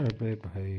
अबे भाई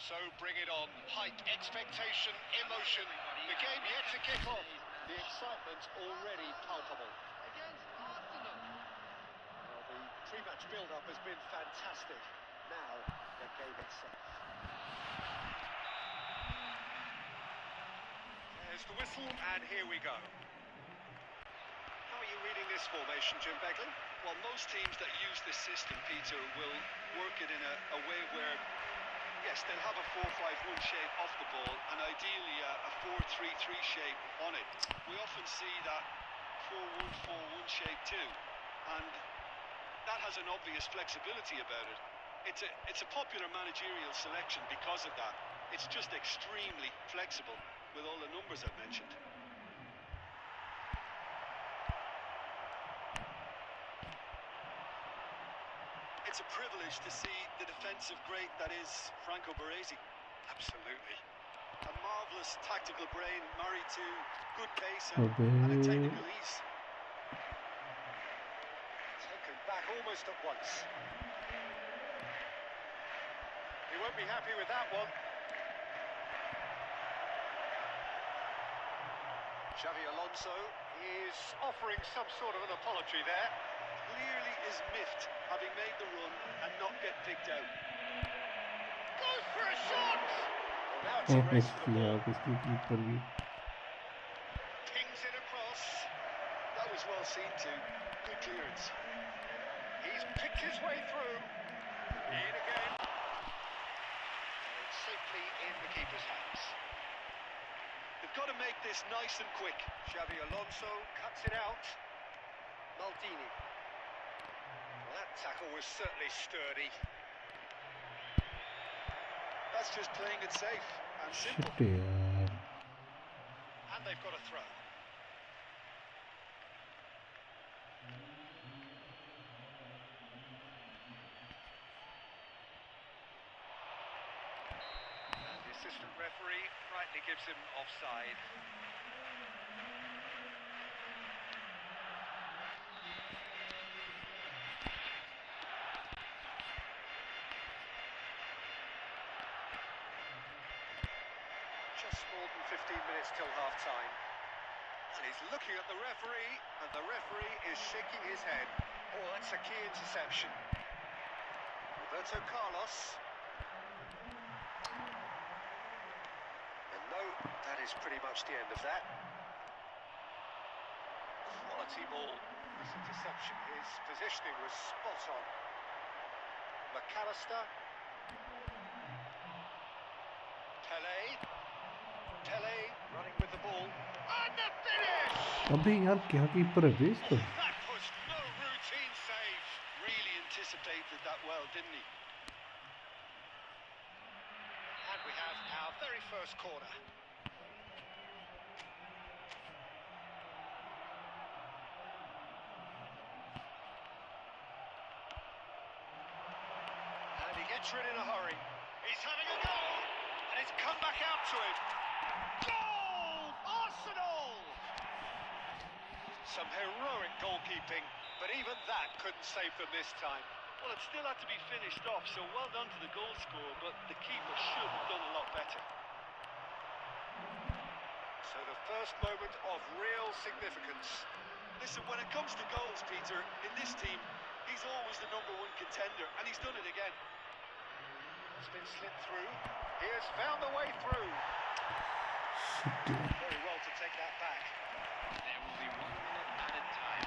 So bring it on. Hype, expectation, emotion. The game yet to kick off. The excitement's already palpable. Against Arsenal. Well, the pre-match build-up has been fantastic. Now, the game itself. There's the whistle, and here we go. How are you reading this formation, Jim Begley? Well, most teams that use this system, Peter, will work it in a way where, yes, they'll have a 4-5-1 shape off the ball and ideally a 4-3-3 shape on it. We often see that 4-1-4-1 shape too, and that has an obvious flexibility about it. It's a popular managerial selection because of that. It's just extremely flexible with all the numbers I've mentioned. It's a privilege to see the defensive great that is Franco Baresi. Absolutely. A marvellous tactical brain married to good pace and a technical ease. Taken back almost at once. He won't be happy with that one. Xavi Alonso is offering some sort of an apology there. Clearly is miffed, having made the run and not get picked out. Goes for a shot! Well, now it's a race for the ball. Pings it across. That was well seen too. Good clearance. He's picked his way through. In again. And it's safely in the keeper's hands. They've got to make this nice and quick. Xavi Alonso cuts it out. Maldini. Well, that tackle was certainly sturdy. That's just playing it safe and simple. And they've got a throw. And the assistant referee rightly gives him offside. Just more than 15 minutes till half-time. And he's looking at the referee, and the referee is shaking his head. Oh, that's a key interception. Roberto Carlos. And no, that is pretty much the end of that. Quality ball. This interception, his positioning was spot on. McAllister. Pele running with the ball. And the finish! That was no routine save. Really anticipated that well, didn't he? And we have our very first corner. And he gets rid in a hurry. He's having a go! And it's come back out to him. Goal! Arsenal! Some heroic goalkeeping, but even that couldn't save them this time. Well, it still had to be finished off, so well done to the goal scorer, but the keeper should have done a lot better. So the first moment of real significance. Listen, when it comes to goals, Peter, in this team, he's always the #1 contender, and he's done it again. It's been slipped through. He has found the way through. Very well to take that back. There will be 1 minute added time.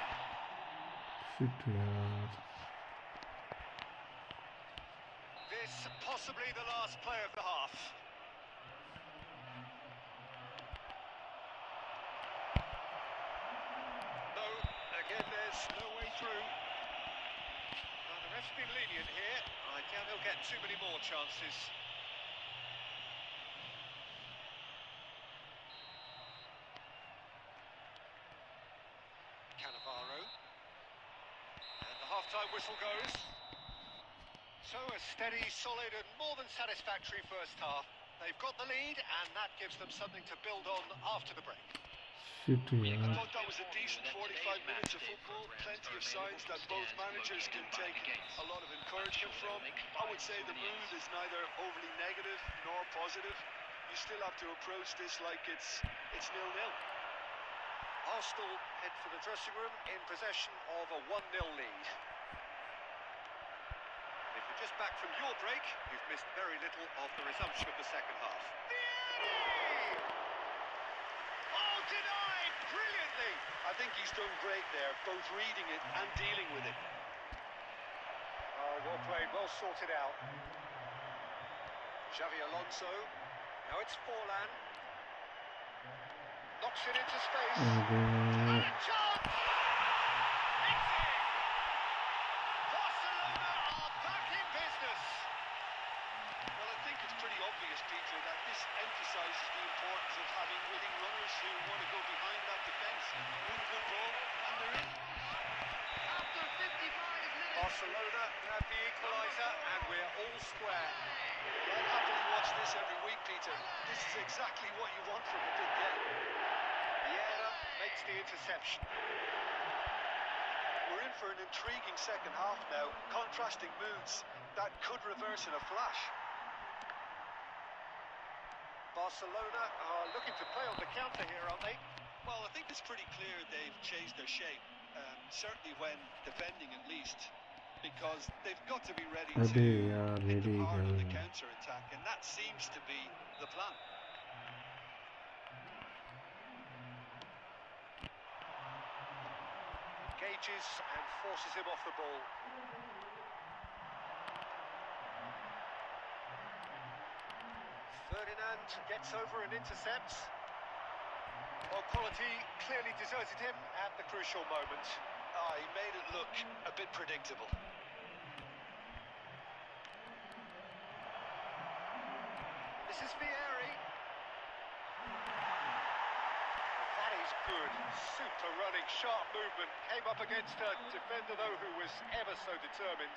This possibly the last play of the half. No, again there's no way through. The ref's been lenient here. I doubt he'll get too many more chances. Cannavaro. And the half-time whistle goes. So a steady, solid and more than satisfactory first half. They've got the lead and that gives them something to build on after the break. I thought that was a decent 45 minutes of football, plenty of signs that both managers can take a lot of encouragement from. I would say the mood is neither overly negative nor positive. You still have to approach this like it's 0-0. Arsenal head for the dressing room in possession of a 1-0 lead. If you're just back from your break, you've missed very little of the resumption of the second half. Oh, denied brilliantly! I think he's done great there, both reading it and dealing with it. Oh, well played, well sorted out. Xavi Alonso. Now it's Forlan. Knocks it into space. And a chance! It's in! Barcelona are back in business. Well, I think it's pretty obvious, Peter, that this emphasises the importance of having winning runners who want to go behind that defence. Win good ball, and they're in. After 55 minutes, Barcelona have the equaliser, and we're all square. I'd happily watch this every week, Peter. This is exactly what you want from a big game. Vieira makes the interception. We're in for an intriguing second half now, contrasting moods that could reverse in a flash. Barcelona are looking to play on the counter here, aren't they? Well, I think it's pretty clear they've changed their shape, certainly when defending at least, because they've got to be ready to hit them hard on the counter-attack, and that seems to be the plan. Engages and forces him off the ball. Ferdinand gets over and intercepts. Well, quality clearly deserted him at the crucial moment. He made it look a bit predictable. This is Vieri. That is good. Super running, sharp movement. Came up against a defender, though, who was ever so determined.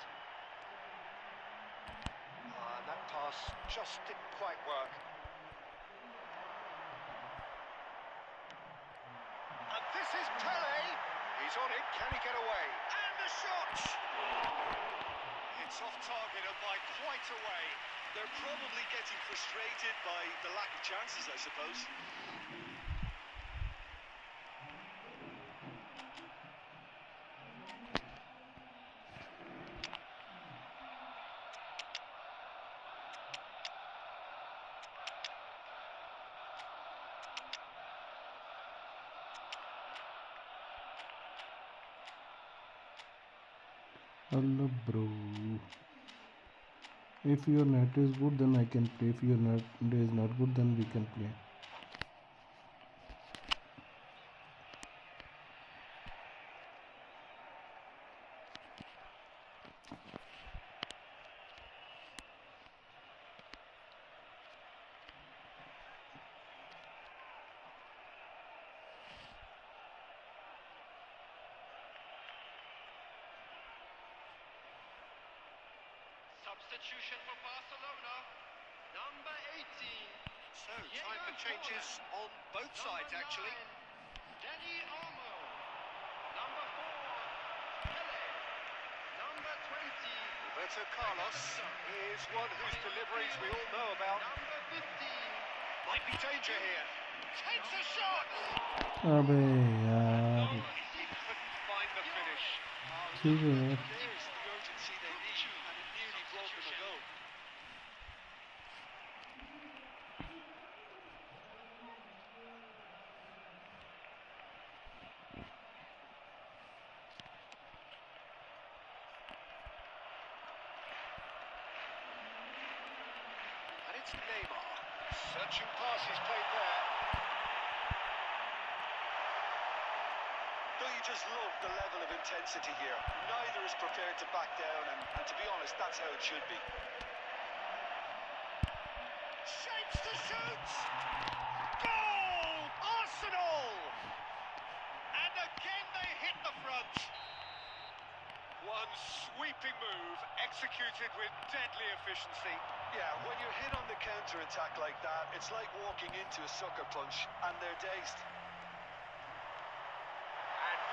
And that pass just didn't quite work. And this is Pele. He's on it. Can he get away? And the shot! It's off target and by quite a way. They're probably getting frustrated by the lack of chances, I suppose. Hello bro, if your net is good then I can play, if your net is not good then we can play. Substitution for Barcelona, number 18. So, time for changes on both sides, actually. Danny Olmo, number 4, Pele, number 20. Roberto Carlos is one whose deliveries we all know about. Number 15. Might be danger here. Takes a shot! अबे यार He couldn't find the finish. ठीक है यार. There's the urgency they need, and it nearly broke them a goal. And it's Neymar. Searching pass is played there. Don't you just love the level of intensity here? Neither is prepared to back down, and to be honest, that's how it should be. Shapes to shoot! Goal! Arsenal! And again they hit the front. One sweeping move, executed with deadly efficiency. Yeah, when you're hit on the counter-attack like that, it's like walking into a sucker punch, and they're dazed.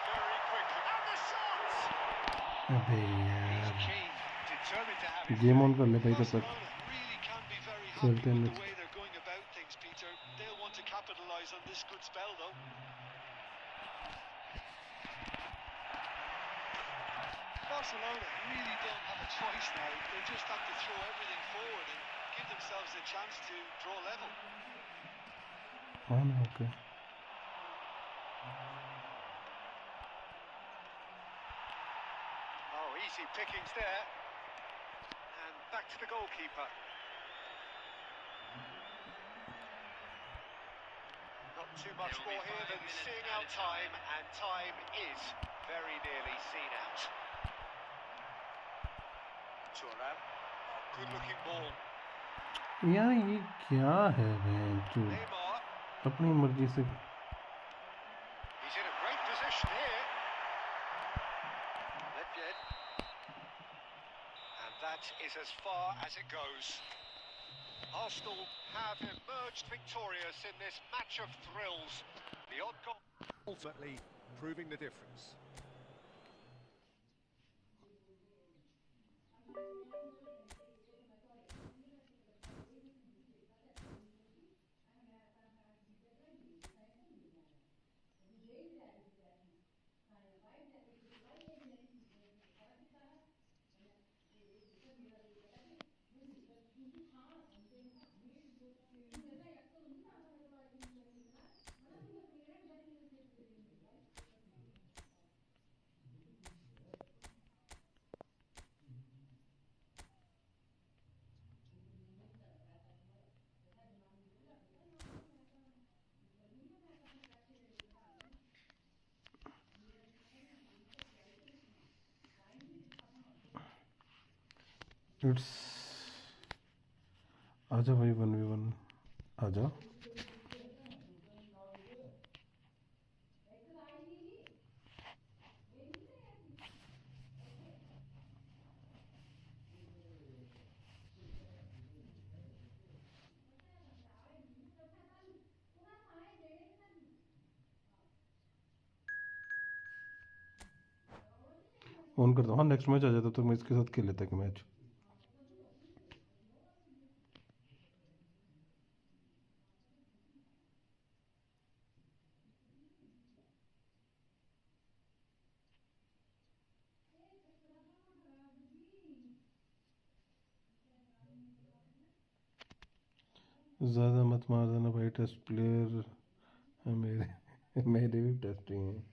Very quickly. And the shot! अबे यार Determined to have it. Game on कर ले भाई तब तक. Really can be very happy चलते with हैं. the way they're going about things, Peter. They'll want to capitalize on this good spell, though. Barcelona really don't have a choice now. They just have to throw everything forward and give themselves a chance to draw level. हाँ ना okay. Oh, easy pickings there. And back to the goalkeeper. Not too much more here than seeing out time, and time is very nearly seen out. Thuram, good-looking ball. यार ये क्या है बेंचो Neymar, अपनी मर्जी से. he's in a great position here. Ledged. And that is as far as it goes. Arsenal have emerged victorious in this match of thrills. The odd goal ultimately proving the difference. It's आजा भाई 1v1 आजा। On करता हूँ। हाँ next match आ जाता तो मैं इसके साथ खेल लेता कि मैच। ज़्यादा मत मार देना भाई, टेस्ट प्लेयर है मेरे मेरे भी टेस्टिंग हैं।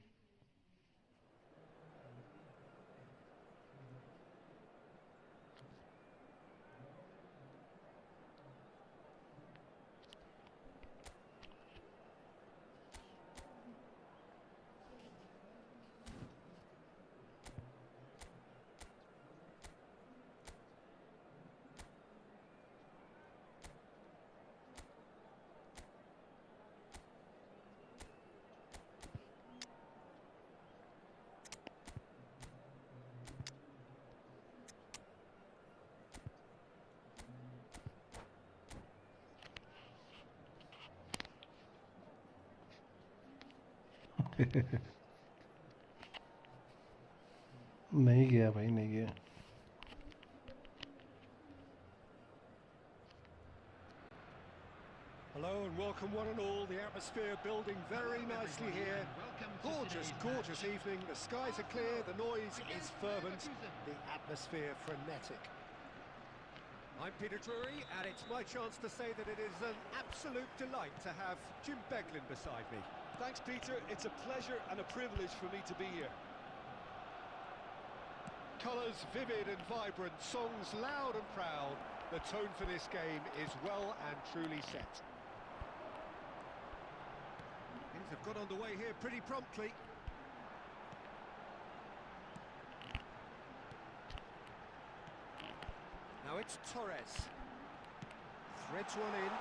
नहीं गया भाई, नहीं गया। Hello and welcome one and all. The atmosphere building very nicely here. Gorgeous, gorgeous evening. The skies are clear, the noise is fervent, the atmosphere frenetic. I'm Peter Drury, and it's my chance to say that it is an absolute delight to have Jim Beglin beside me. Thanks, Peter. It's a pleasure and a privilege for me to be here. Colours vivid and vibrant, songs loud and proud. The tone for this game is well and truly set. Things have got underway here pretty promptly. Now it's Torres. Threads one in.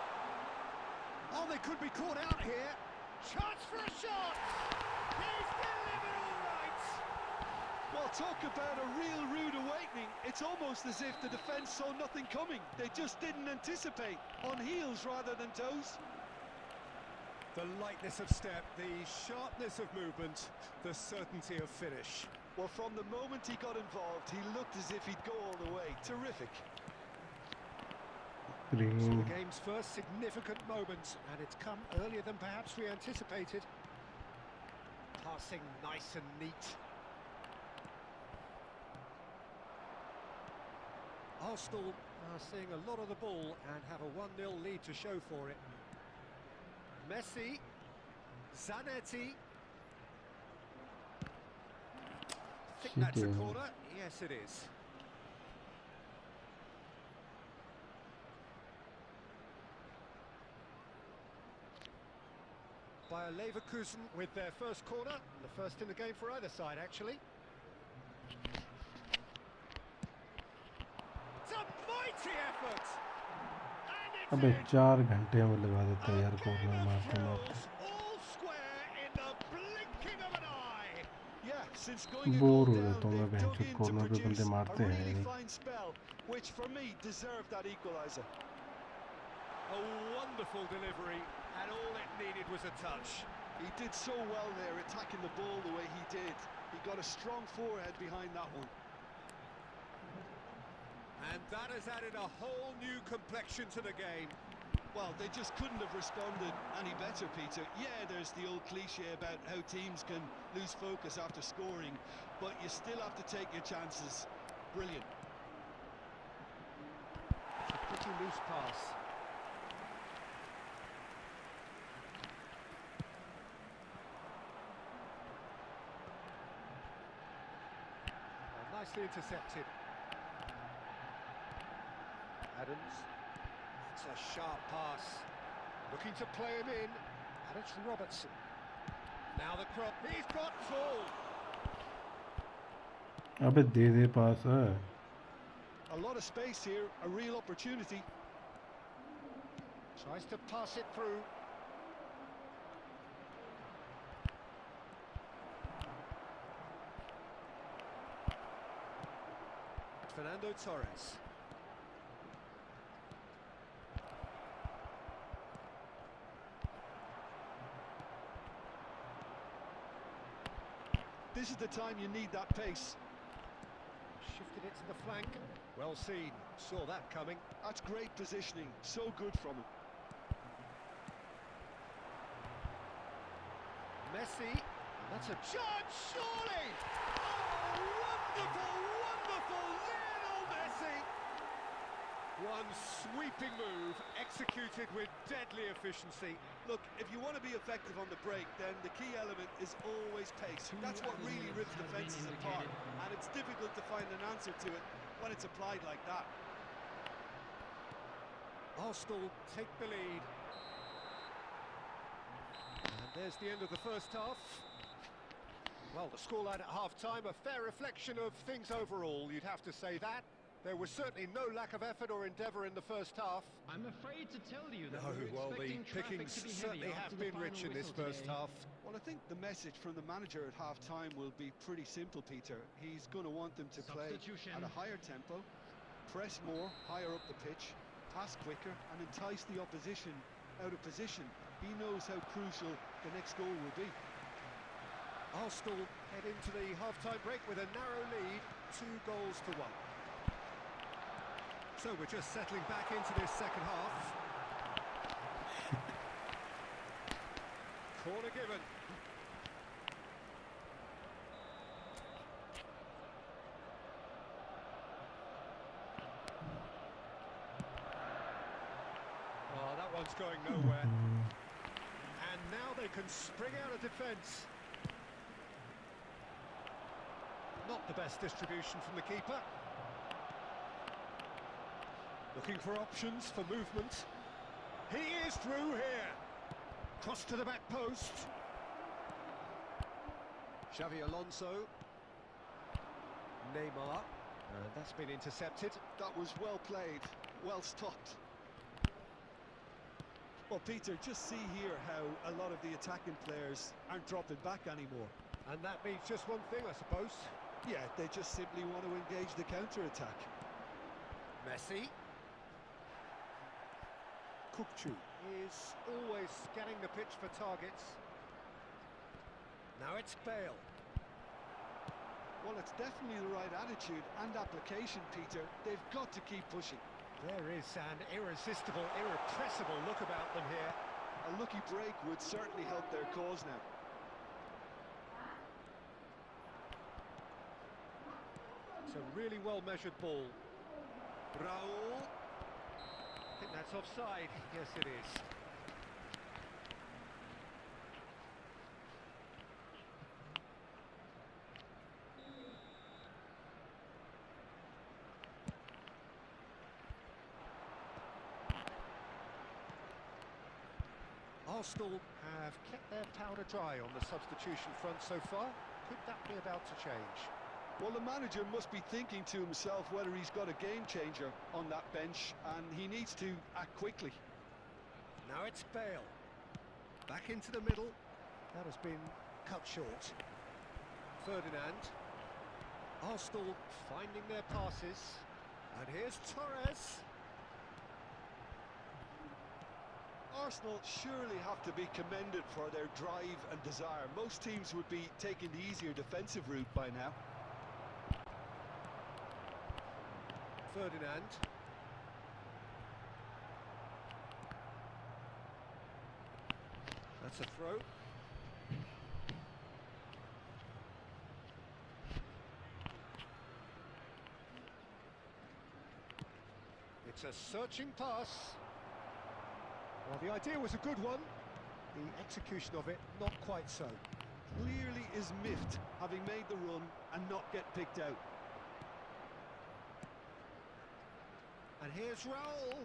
Oh, they could be caught out here. Chance for a shot! He's delivered all right! Well, talk about a real rude awakening. It's almost as if the defence saw nothing coming. They just didn't anticipate. On heels rather than toes. The lightness of step, the sharpness of movement, the certainty of finish. Well, from the moment he got involved, he looked as if he'd go all the way. Terrific. So the game's first significant moment, and it's come earlier than perhaps we anticipated. Passing nice and neat. Arsenal are seeing a lot of the ball and have a 1-0 lead to show for it. Messi, Zanetti. I think that's a corner. Yes, it is. By Leverkusen with their first corner, the first in the game for either side, actually. It's a mighty effort! अबे 4 घंटे में लगा देता है यार corner मारते मारते। Bore हो जाता हूँ मैं बेंच कॉर्नर पे बंदे मारते हैं नहीं। Which for me deserved that equaliser. A wonderful delivery, and all it needed was a touch. He did so well there, attacking the ball the way he did. He got a strong forehead behind that one. And that has added a whole new complexion to the game. Well, they just couldn't have responded any better, Peter. Yeah, there's the old cliche about how teams can lose focus after scoring, but you still have to take your chances. Brilliant. It's a pretty loose pass. Nicely intercepted. Adams. It's a sharp pass. Looking to play him in. And it's Robertson. Now the crop. He's got full. अबे दे पास है. A lot of space here, a real opportunity. Tries to pass it through. Fernando Torres. This is the time you need that pace. Shifted it to the flank. Well seen. Saw that coming. That's great positioning. So good from him. Messi. And that's a chance, surely! Oh, wonderful, wonderful Lionel Messi! One sweeping move, executed with deadly efficiency. Look, if you want to be effective on the break, then the key element is always pace. That's what really rips defences apart, and it's difficult to find an answer to it when it's applied like that. Arsenal take the lead. And there's the end of the first half. Well, the scoreline at half-time, a fair reflection of things overall, you'd have to say that. There was certainly no lack of effort or endeavour in the first half. I'm afraid to tell you that Well, the pickings certainly have been rich in this first half. Well, I think the message from the manager at half-time will be pretty simple, Peter. He's going to want them to play at a higher tempo, press more, higher up the pitch, pass quicker, and entice the opposition out of position. He knows how crucial the next goal will be. Arsenal head into the half-time break with a narrow lead, 2-1. So we're just settling back into this second half. Corner given. Oh, that one's going nowhere. And now they can spring out of defence. Not the best distribution from the keeper. Looking for options for movement. He is through here. Cross to the back post. Xavi Alonso. Neymar. And that's been intercepted. That was well played, well stopped. Well, Peter, just see here how a lot of the attacking players aren't dropping back anymore. And that means just one thing, I suppose. Yeah, they just simply want to engage the counter-attack. Messi. Kukçu is always scanning the pitch for targets. Now it's Bale. Well, it's definitely the right attitude and application, Peter. They've got to keep pushing. There is an irresistible, irrepressible look about them here. A lucky break would certainly help their cause now. It's a really well-measured ball. Raul. I think that's offside. Yes, it is. Arsenal have kept their powder dry on the substitution front so far. Could that be about to change? Well, the manager must be thinking to himself whether he's got a game changer on that bench, and he needs to act quickly. Now it's Bale. Back into the middle. That has been cut short. Ferdinand. Arsenal finding their passes. And here's Torres. Arsenal surely have to be commended for their drive and desire. Most teams would be taking the easier defensive route by now. Ferdinand. That's a throw. It's a searching pass. Well, the idea was a good one. The execution of it, not quite so. Clearly is miffed, having made the run and not get picked out. And here's Raul.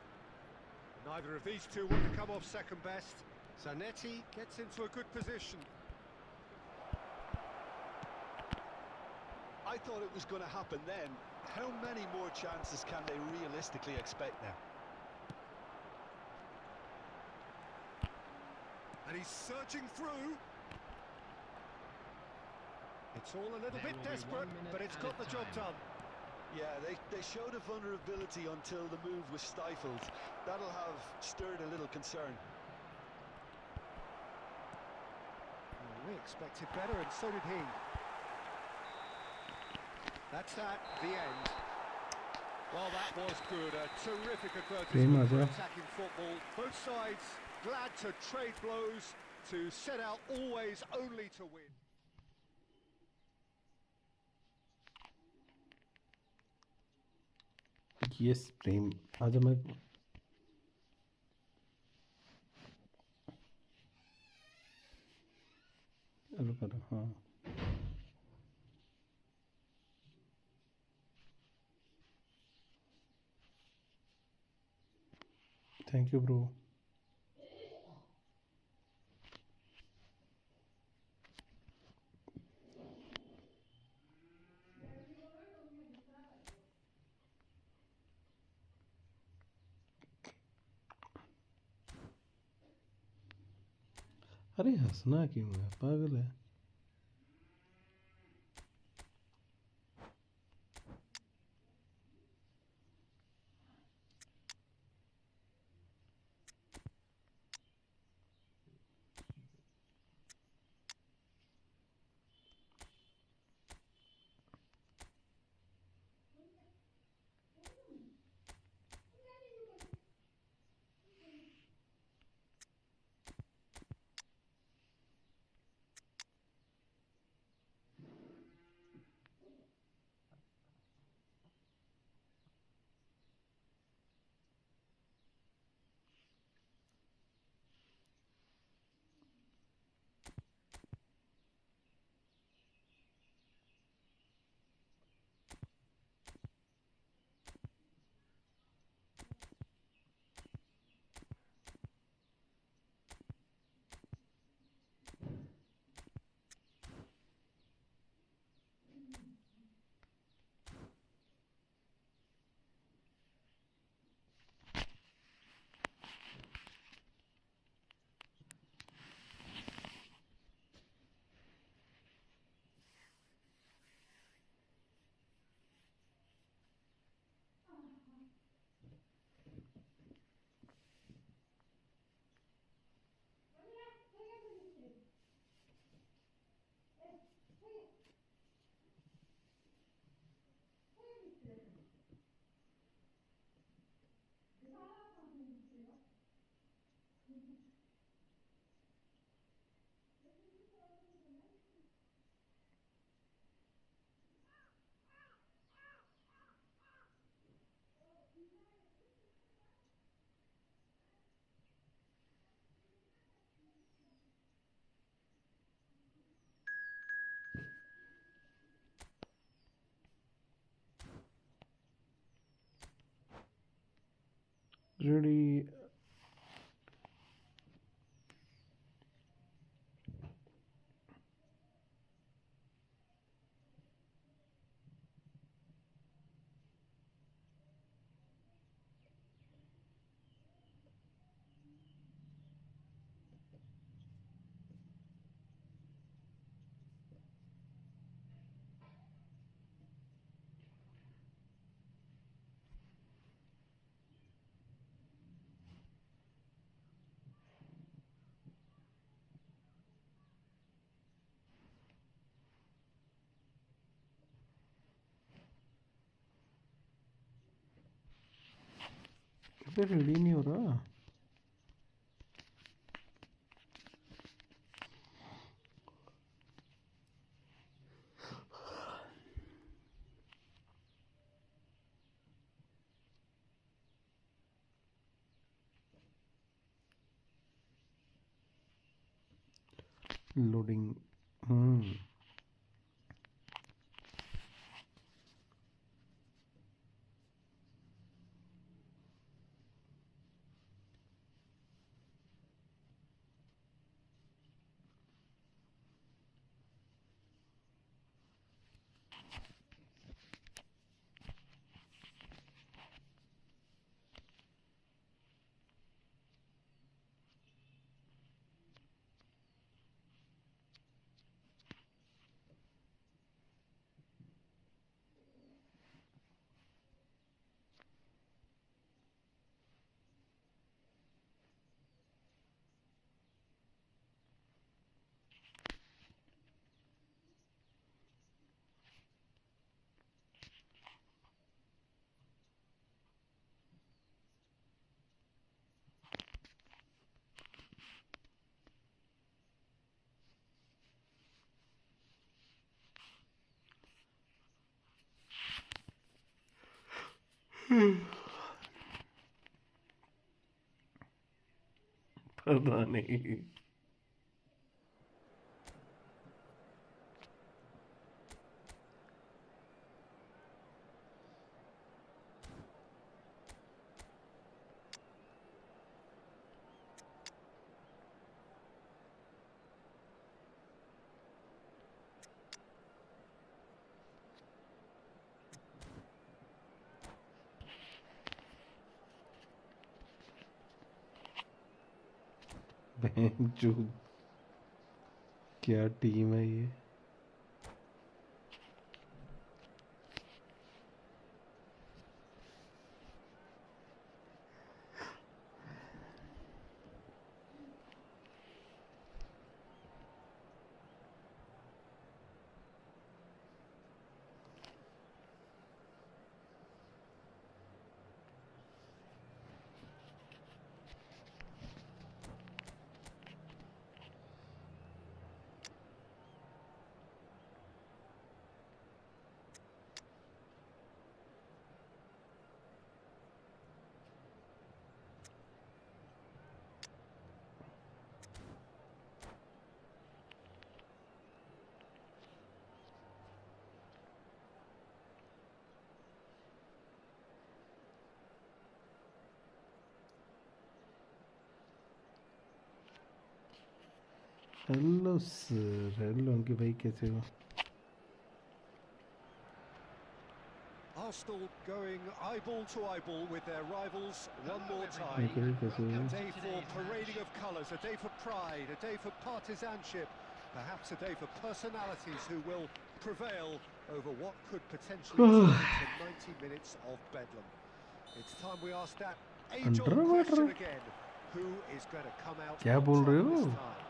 Neither of these two want to come off second best. Zanetti gets into a good position. I thought it was going to happen then. How many more chances can they realistically expect now? And he's searching through. It's all a little bit desperate, but it's got the job done. Yeah, they showed a vulnerability until the move was stifled. That'll have stirred a little concern. Well, we expected better, and so did he. That's that, the end. Well, that was good. A terrific advertisement for attacking football. Both sides glad to trade blows, to set out always only to win. Yes Prem आज मैं रुक रहा हाँ thank you bro अरे हंसना क्यों है पागल है रेडी रेडी नहीं हो रहा लोडिंग पता नहीं। जो क्या टीम है ये। हेलो सर, हेलो अंकित भाई, कैसे हो? Arsenal going eyeball to eyeball with their rivals one more time. अंकित भाई कैसे A हो? day for parading of colours, a day for pride, a day for partisanship, perhaps a day for personalities who will prevail over what could potentially turn into 90 minutes of bedlam. It's time we ask that age-old Underwater? question again. Who is going to come out क्या on बोल top रहे this हो? time?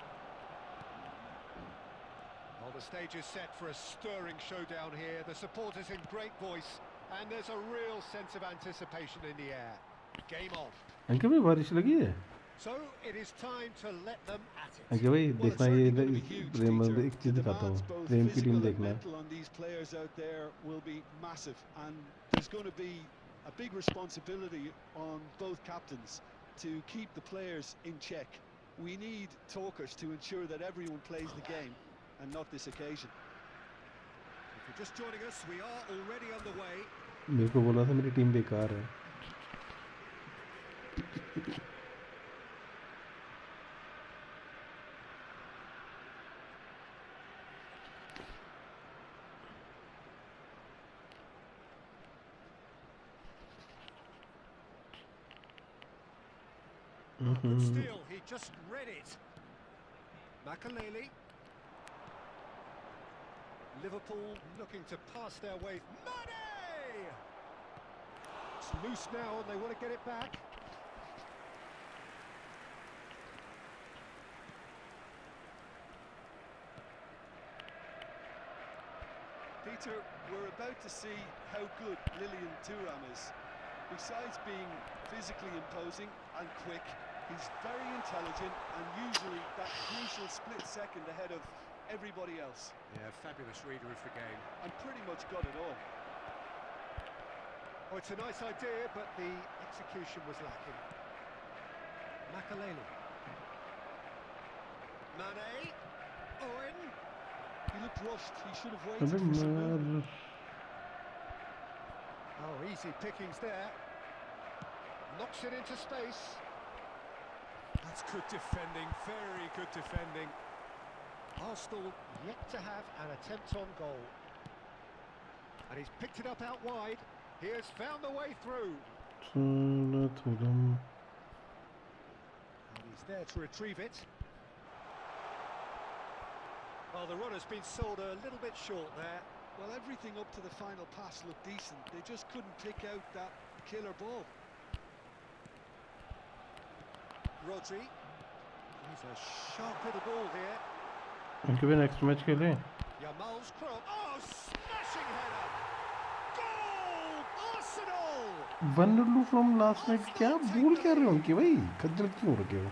Well, the stage is set for a stirring showdown here. The supporters in great voice, and there's a real sense of anticipation in the air. Game on. अंकित भाई बारिश लगी है? So it is time to let them at it. अंकित भाई Well, it's देखना, ये certainly going to be huge, Prem, Peter. एक चीज The दिखाता demands, हूँ, both प्रेम की टीम physical and देखना। mental, on these players out there will be massive, and there's going to be a big responsibility on both captains to keep the players in check. We need talkers to ensure that everyone plays the game and not this occasion. If you're just joining us, we are already underway. मेरे को बोला था मेरी team बेकार है। But still, he just read it. Makaleli. Liverpool looking to pass their way. Mane! It's loose now and they want to get it back. Peter, we're about to see how good Lilian Thuram is. Besides being physically imposing and quick, he's very intelligent and usually that crucial split second ahead of everybody else. Yeah, fabulous reader of the game. And pretty much got it all. Oh, it's a nice idea, but the execution was lacking. Makaleli. Mane. Owen. He looked rushed. He should have अबे waited for some यार, movement. Oh, easy pickings there. Knocks it into space. That's good defending, very good defending. Arsenal yet to have an attempt on goal. And he's picked it up out wide. He has found the way through. थोड़ा थोड़ा And he's there to retrieve it. Well, the run has been sold a little bit short there. Well, everything up to the final pass looked decent. They just couldn't pick out that killer ball. Rodri. He's a sharp little ball here. अंकित भाई next match खेलें? Yamal's cross. Oh, smashing header! Goal! Arsenal! 1-2 from last night. क्या बोल क्या रहे हो अंकित भाई? खज्जल क्यों हो रखे हो?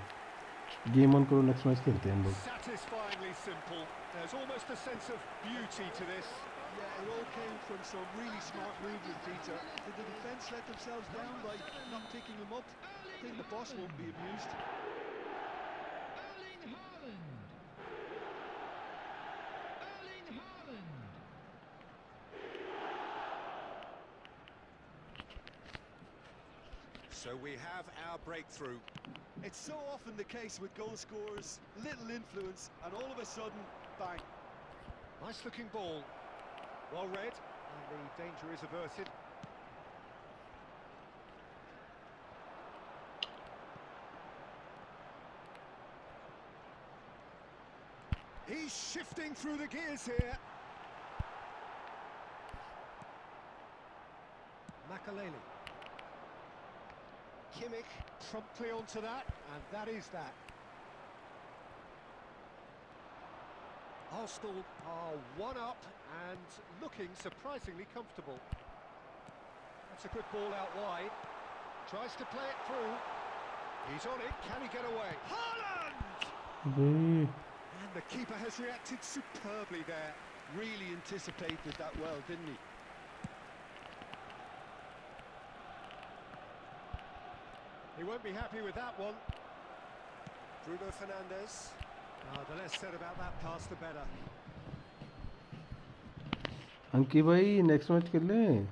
गेम ऑन करो, नेक्स्ट मैच खेलते हैं हम लोग। Satisfyingly simple. There's almost a sense of beauty to this. Yeah, it all came from some really smart movement, Peter. Did the defence let themselves down by not picking them up? I think the boss won't be amused. Erling Haaland. Erling Haaland. So we have our breakthrough. It's so often the case with goal scorers, little influence, and all of a sudden, bang. Nice looking ball. Well read, and the danger is averted. He's shifting through the gears here. Makaleli. Kimmich promptly onto that, and that is that. Arsenal are one up and looking surprisingly comfortable. That's a good ball out wide. Tries to play it through. He's on it. Can he get away? Haaland! And the keeper has reacted superbly there. Really anticipated that well, didn't he? He won't be happy with that one. Bruno Fernandes. The less said about that pass, the better. अंकी भाई next match कर लें.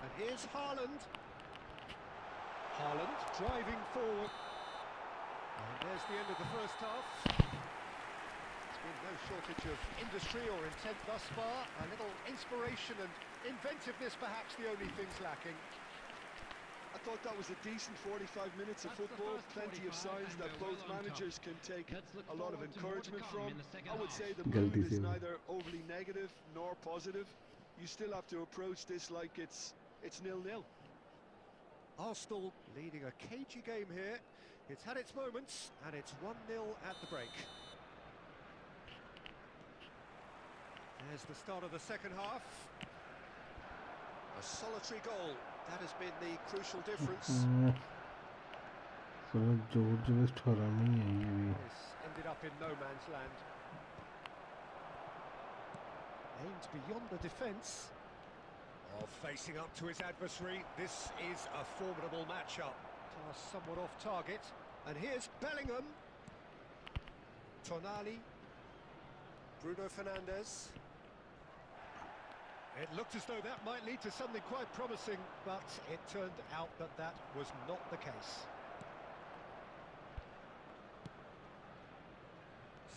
And here's Haaland. Haaland driving forward. And there's the end of the first half. There's been no shortage of industry or intent thus far. A little inspiration and inventiveness perhaps the only things lacking. I thought that was a decent 45 minutes of football. Plenty of signs that both managers can take a lot of encouragement from. I would say the mood is neither overly negative nor positive. You still have to approach this like it's 0-0. Arsenal leading a cagey game here. It's had its moments, and it's 1-0 at the break. There's the start of the second half. A solitary goal. That has been the crucial difference. George West हो रहा नहीं है ये भी. This ended up in no man's land. Aimed beyond the defence. Oh, facing up to his adversary. This is a formidable matchup. Somewhat off target. And here's Bellingham. Tonali. Bruno Fernandes. It looked as though that might lead to something quite promising, but it turned out that that was not the case.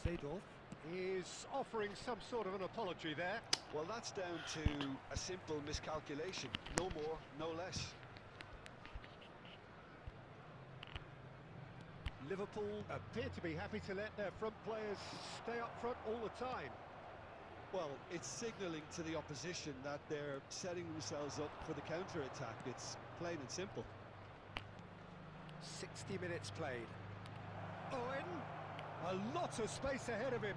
Seedorf is offering some sort of an apology there. Well, that's down to a simple miscalculation. No more, no less. Liverpool appear to be happy to let their front players stay up front all the time. Well, it's signalling to the opposition that they're setting themselves up for the counter-attack. It's plain and simple. 60 minutes played. Owen, a lot of space ahead of him.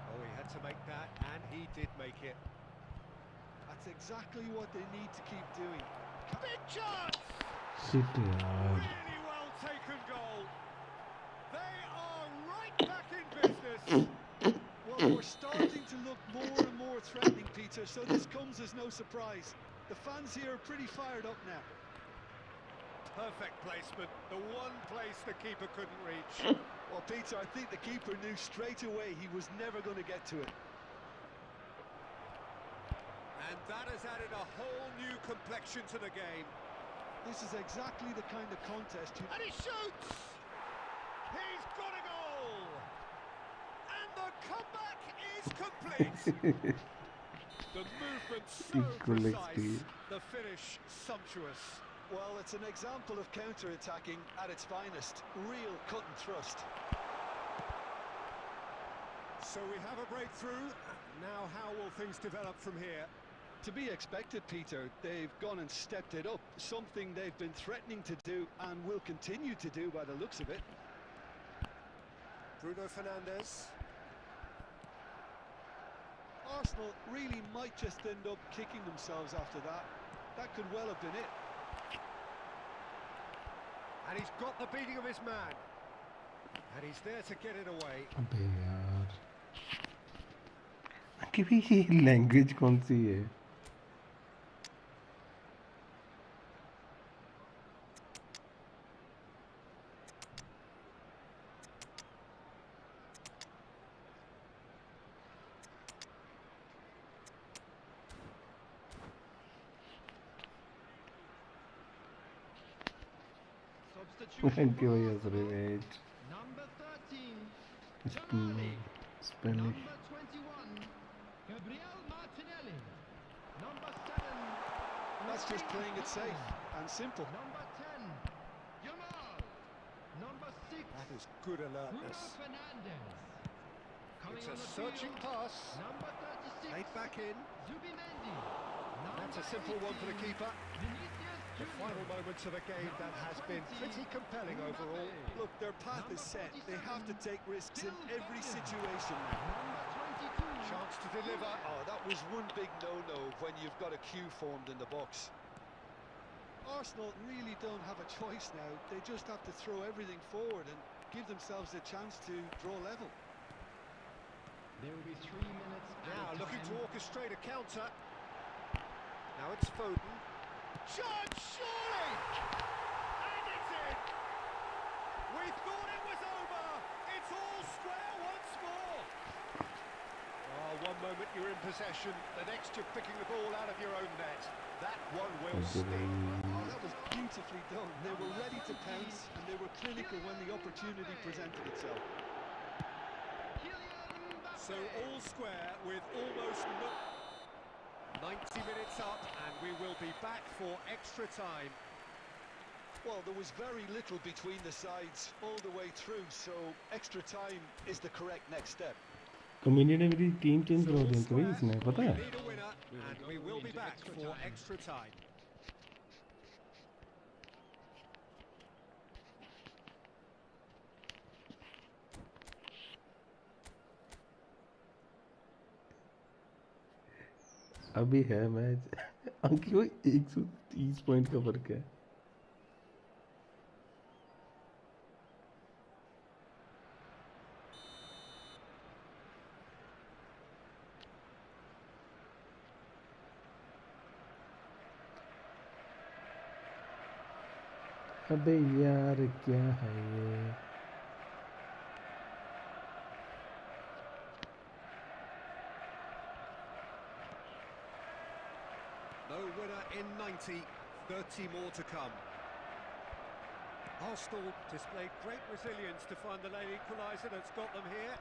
Oh, he had to make that, and he did make it. That's exactly what they need to keep doing. Big chance! Shit यार. Really well taken goal. They are right back in business. Well, we're starting to look more and more threatening, Peter, so this comes as no surprise. The fans here are pretty fired up now. Perfect placement, the one place the keeper couldn't reach. Well, Peter, I think the keeper knew straight away he was never going to get to it. And that has added a whole new complexion to the game. This is exactly the kind of contest you... And he shoots! He's got a goal! And the comeback is complete! The movement so precise, the finish sumptuous. Well, it's an example of counter-attacking at its finest. Real cut and thrust. So we have a breakthrough. Now how will things develop from here? To be expected, Peter. They've gone and stepped it up. Something they've been threatening to do and will continue to do by the looks of it. Bruno Fernandes. Arsenal really might just end up kicking themselves after that. That could well have been it. And he's got the beating of his man. And he's there to get it away. अबे यार कि भी ये language कौन सी है? Thank you, yes, revenge. Number 13, Spanish. number 21, Gabriel Martinelli. Number 7, That's just playing it safe and simple. number 10, Jamal. Number 6, That is good Bruno alertness. Fernandes. Coming It's a on the searching field, pass. number 36, Laid back in. Zubimendi. That's a Number simple one for the 18, keeper. Vinicius The Junior. final moments of a game that has been pretty compelling overall. Look, their path is set. They have to take risks in every situation now. Number 22, Chance to deliver. Oh, that was one big no-no when you've got a queue formed in the box. Arsenal really don't have a choice now. They just have to throw everything forward and give themselves a chance to draw level. There will be 3 minutes. Now added looking to time. orchestrate a counter. Now it's Foden. Shot, surely! And it's in! We thought it was over! It's all square once more! Oh, one moment you're in possession, the next you're picking the ball out of your own net. That one will sting. Oh, that was beautifully done. They were ready to pounce and they were clinical when the opportunity presented itself. Kylian Mbappe. So all square with almost no... 90 minutes up and we will be back for extra time. Well, there was very little between the sides all the way through, so extra time is the correct next step. Community ने मेरी team change So करा all दी तो square, इसने पता we है? need a winner and we will be back for extra time. अभी है match अंकित वो 130 पॉइंट का फर्क है. अबे यार क्या है ये? No winner in 90, 30 more to come. Arsenal displayed great resilience to find the late equaliser that's got them here.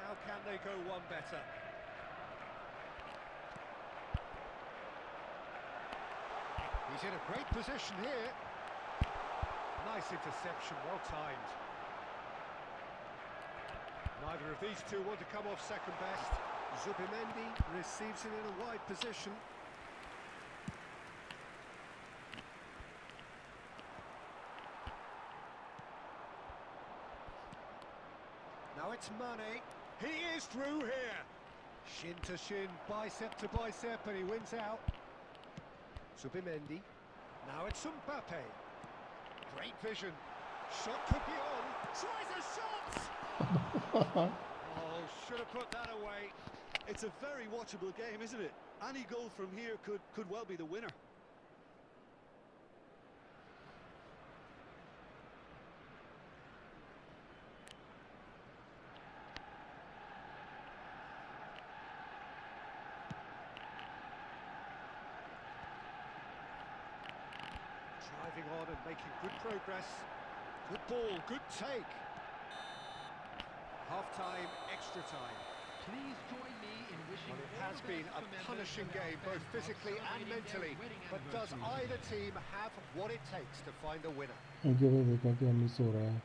Now can they go one better? He's in a great position here. Nice interception, well timed. Neither of these two want to come off second best. Zubimendi receives it in a wide position. Now it's Mane. He is through here. Shin to shin, bicep to bicep, and he wins out. Zubimendi. Now it's Mbappe. Great vision. Shot could be on. Tries a shot! Oh, should have put that away. It's a very watchable game, isn't it? Any goal from here could well be the winner. Driving on and making good progress. Good ball, good take. Half-time, extra time. Please join me in wishing Well, it all has the been best a to members punishing of our game, both fans physically and celebrating mentally. their wedding But does anniversary. either team have what it takes to find a winner? अंकित भाई देखा कि miss हो रहा है.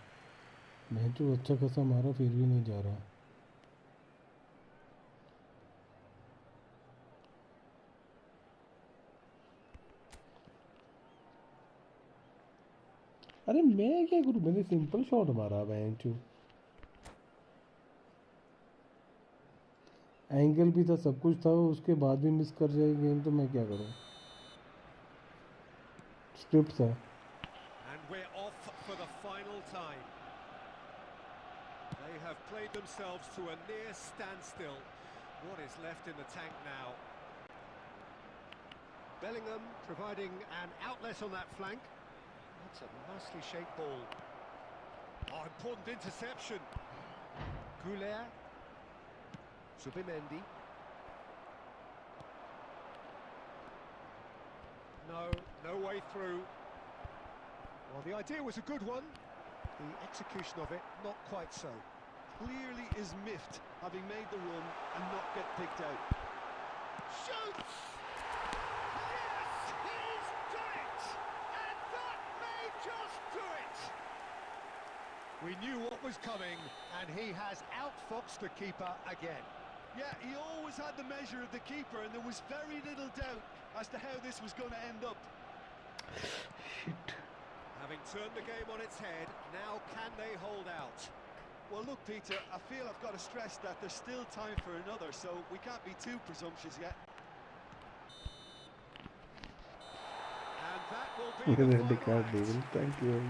मैं जो अच्छा खासा मारा फिर भी नहीं जा रहा. अरे मैं क्या करूं? मैंने सिंपल शॉट मारा बेंच. एंगल भी था, सब कुछ था, उसके बाद भी मिस कर जाए गेम तो मैं क्या करूं? स्क्रिप्ट था. And we're off for time. They have played themselves to a near standstill. What is left in the tank now? Bellingham providing an outlet on that flank. That's a nicely shaped ball. Oh, important interception. Goulet. Subimendi. No way through. Well, the idea was a good one. The execution of it, not quite so. Clearly is miffed, having made the run and not get picked out. Shoots! Yes, he's done it! And that may just do it! We knew what was coming, and he has outfoxed the keeper again. Yeah, he always had the measure of the keeper, and there was very little doubt as to how this was going to end up. Shit. Having turned the game on its head, now can they hold out? Well, look, Peter, I feel I've got to stress that there's still time for another, so we can't be too presumptuous yet. And that will be the Red final card act. devil. Thank you.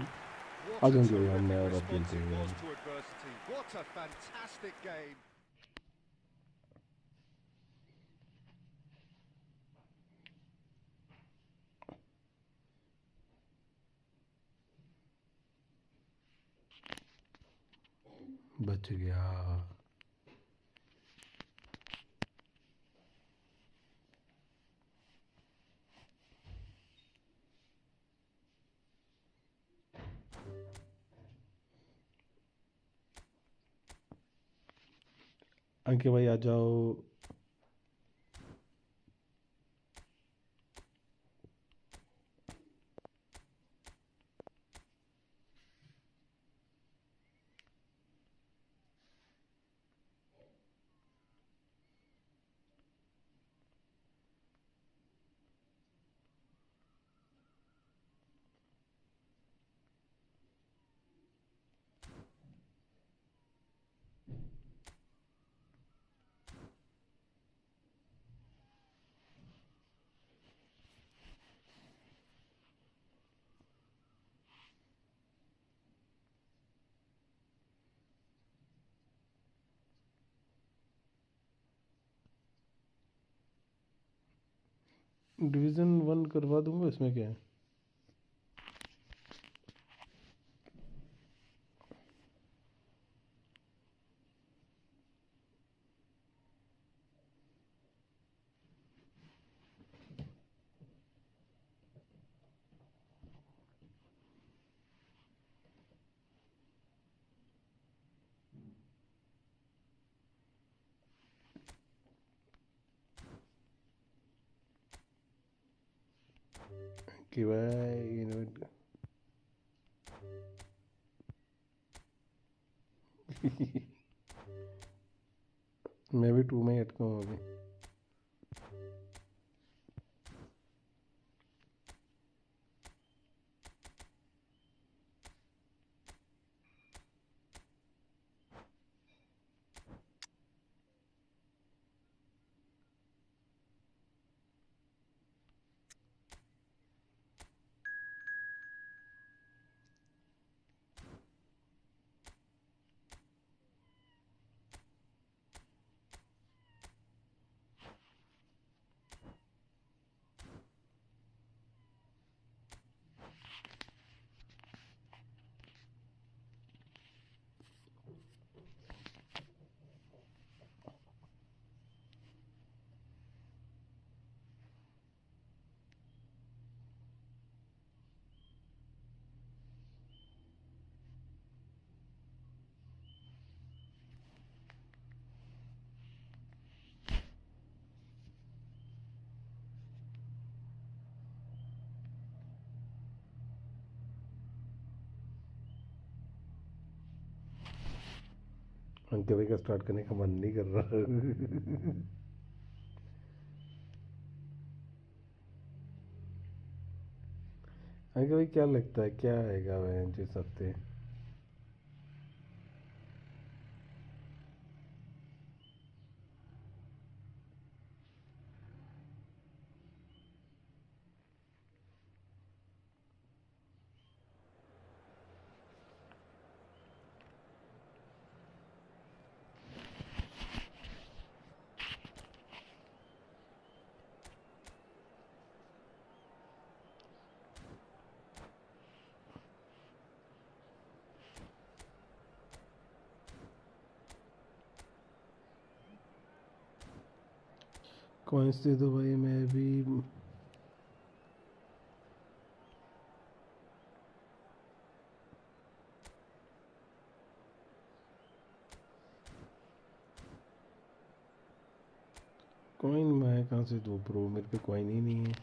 What a Azon diyor terrific ya, response Rabbim it was diyor. to adversity. What a fantastic game. बच गया. अंके भाई आ जाओ. Division 1 करवा दूंगा. इसमें क्या है? कि भाई मैं भी 2 में ही अटका हूँ अभी. अंके भाई का स्टार्ट करने का मन नहीं कर रहा. अंके भाई क्या लगता है क्या आएगा वह इस हफ्ते? कॉइन्स दे दो भाई, मैं भी कॉइन मैं कहाँ से दूँ प्रो, मेरे पे कॉइन ही नहीं है।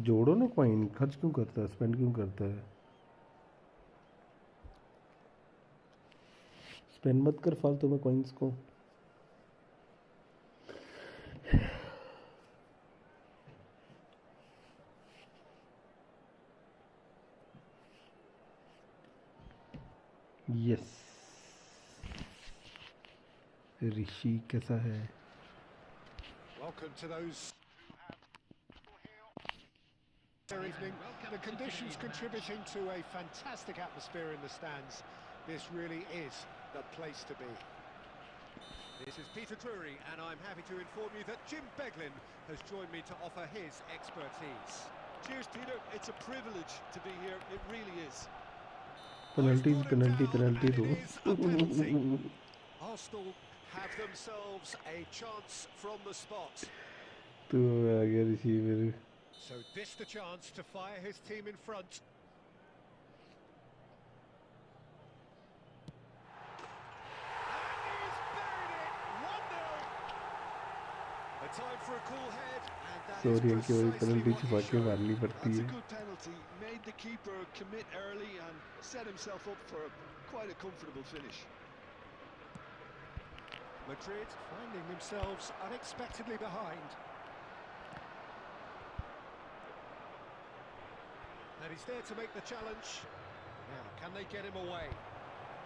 जोड़ो ना कॉइन, खर्च क्यों करता है, स्पेंड क्यों करता है? स्पेंड मत कर फालतू में कॉइन्स को। यस, ऋषि कैसा है? Welcome to those evening. The conditions contributing to a fantastic atmosphere in the stands. This really is the place to be. This is Peter Drury, and I'm happy to inform you that Jim Beglin has joined me to offer his expertise. Cheers, Peter. It's a privilege to be here. It really is. Penalty He's brought it penalty down, penalty and दो। it is a penalty. Arsenal have themselves a chance from the spot. तो आ गया receiver. So this the chance to fire his team in front. And he's buried it. 1-0. A time for a cool head, and that is sorry, इनकी वही precisely penalty what छुपा he के showed. मारनी पड़ती That's a है। good penalty. Made the keeper commit early and set himself up for quite a comfortable finish. Madrid finding themselves unexpectedly behind. And he's there to make the challenge. Now, can they get him away?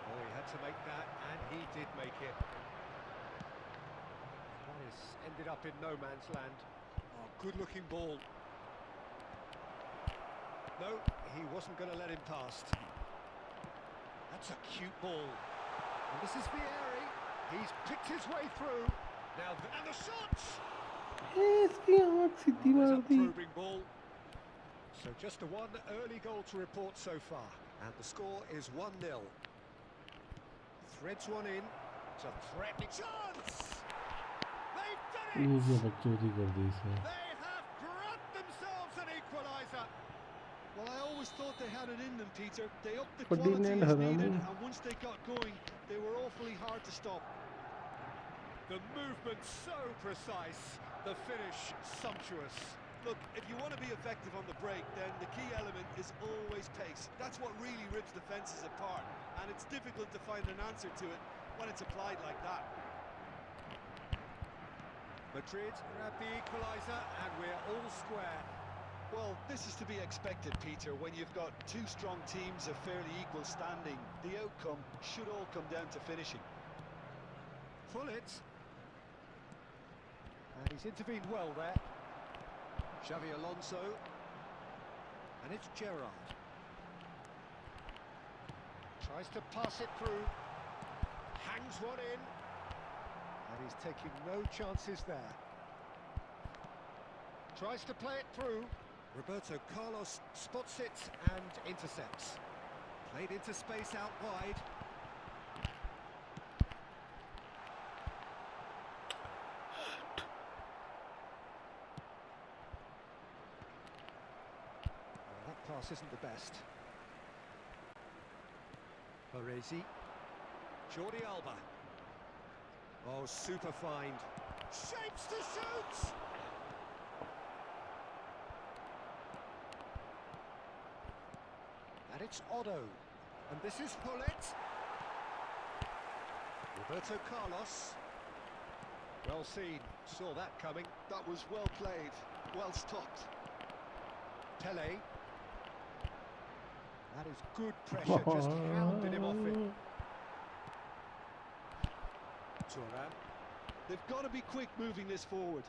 Oh, he had to make that, and he did make it. That has ended up in no man's land. Oh, good-looking ball. No, he wasn't going to let him past. That's a cute ball. And this is Vieri. He's picked his way through. Now, and the shots! इसकी आँख सीधी There's मार a the. probing ball. So just the one early goal to report so far. And the score is 1-0. Threads one in. It's a threatening chance! They've done ये it! क्या बकचोदी कर दी इसमें? They have grabbed themselves an equaliser. Well, I always thought they had it in them, Peter. They upped the Ferdinand quality as Harami. needed, and once they got going, they were awfully hard to stop. The movement so precise. The finish sumptuous. Look, if you want to be effective on the break, then the key element is always pace. That's what really rips defences apart, and it's difficult to find an answer to it when it's applied like that. Madrid grab the equaliser, and we're all square. Well, this is to be expected, Peter. When you've got two strong teams of fairly equal standing, the outcome should all come down to finishing. Pull it. And he's intervened well there. Xavi Alonso. And it's Gerrard. Tries to pass it through. Hangs one in. And he's taking no chances there. Tries to play it through. Roberto Carlos spots it and intercepts. Played into space out wide. That pass isn't the best. Baresi. Jordi Alba. Oh, super find. Shapes to shoot! And it's Otto. And this is Hullet. Roberto Carlos. Well seen. Saw that coming. That was well played, well stopped. Pele. That is good pressure, just hounded him off it. Thuram. They've got to be quick moving this forward.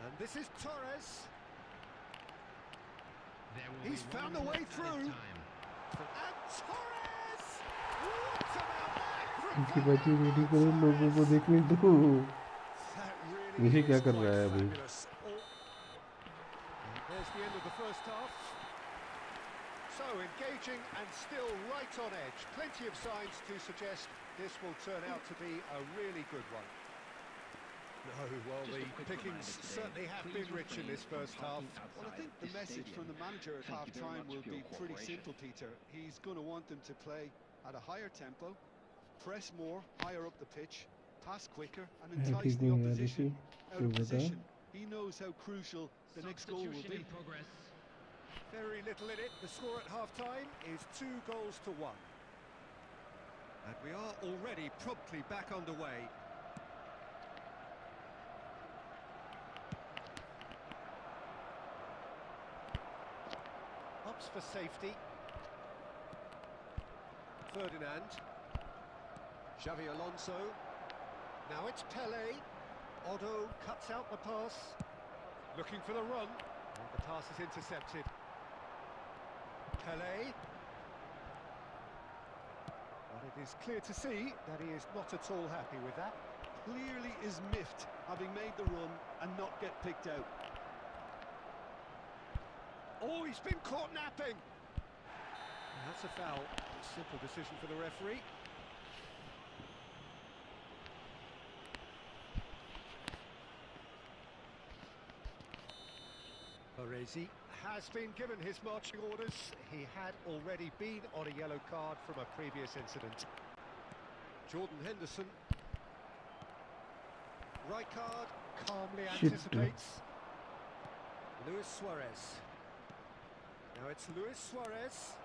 And this is Torres. There will He's be found 1 a way minute added through. time. And Torres! What about that? इनकी बातें ready करो, लोगों को देखने दो। That really मुझे क्या is कर quite रहा है अभी? fabulous. And there's the end of the first half. So engaging and still right on edge. Plenty of signs to suggest this will turn out to be a really good one. No, well, the pickings certainly have been rich in this first half. Well, I think the message from the manager at half-time will be pretty simple, Peter. He's going to want them to play at a higher tempo, press more, higher up the pitch, pass quicker, and entice the opposition out of position. He knows how crucial the next goal will be. Very little in it. The score at half-time is 2-1. And we are already promptly back underway. Ups for safety. Ferdinand. Xavi Alonso. Now it's Pele. Otto cuts out the pass. Looking for the run. And the pass is intercepted. Pele. But it is clear to see that he is not at all happy with that. Clearly is miffed, having made the run and not get picked out. Oh, he's been caught napping. And that's a foul. A simple decision for the referee. Baresi has been given his marching orders. He had already been on a yellow card from a previous incident. Jordan Henderson. Rijkaard calmly anticipates. Luis Suarez. Now it's Luis Suarez.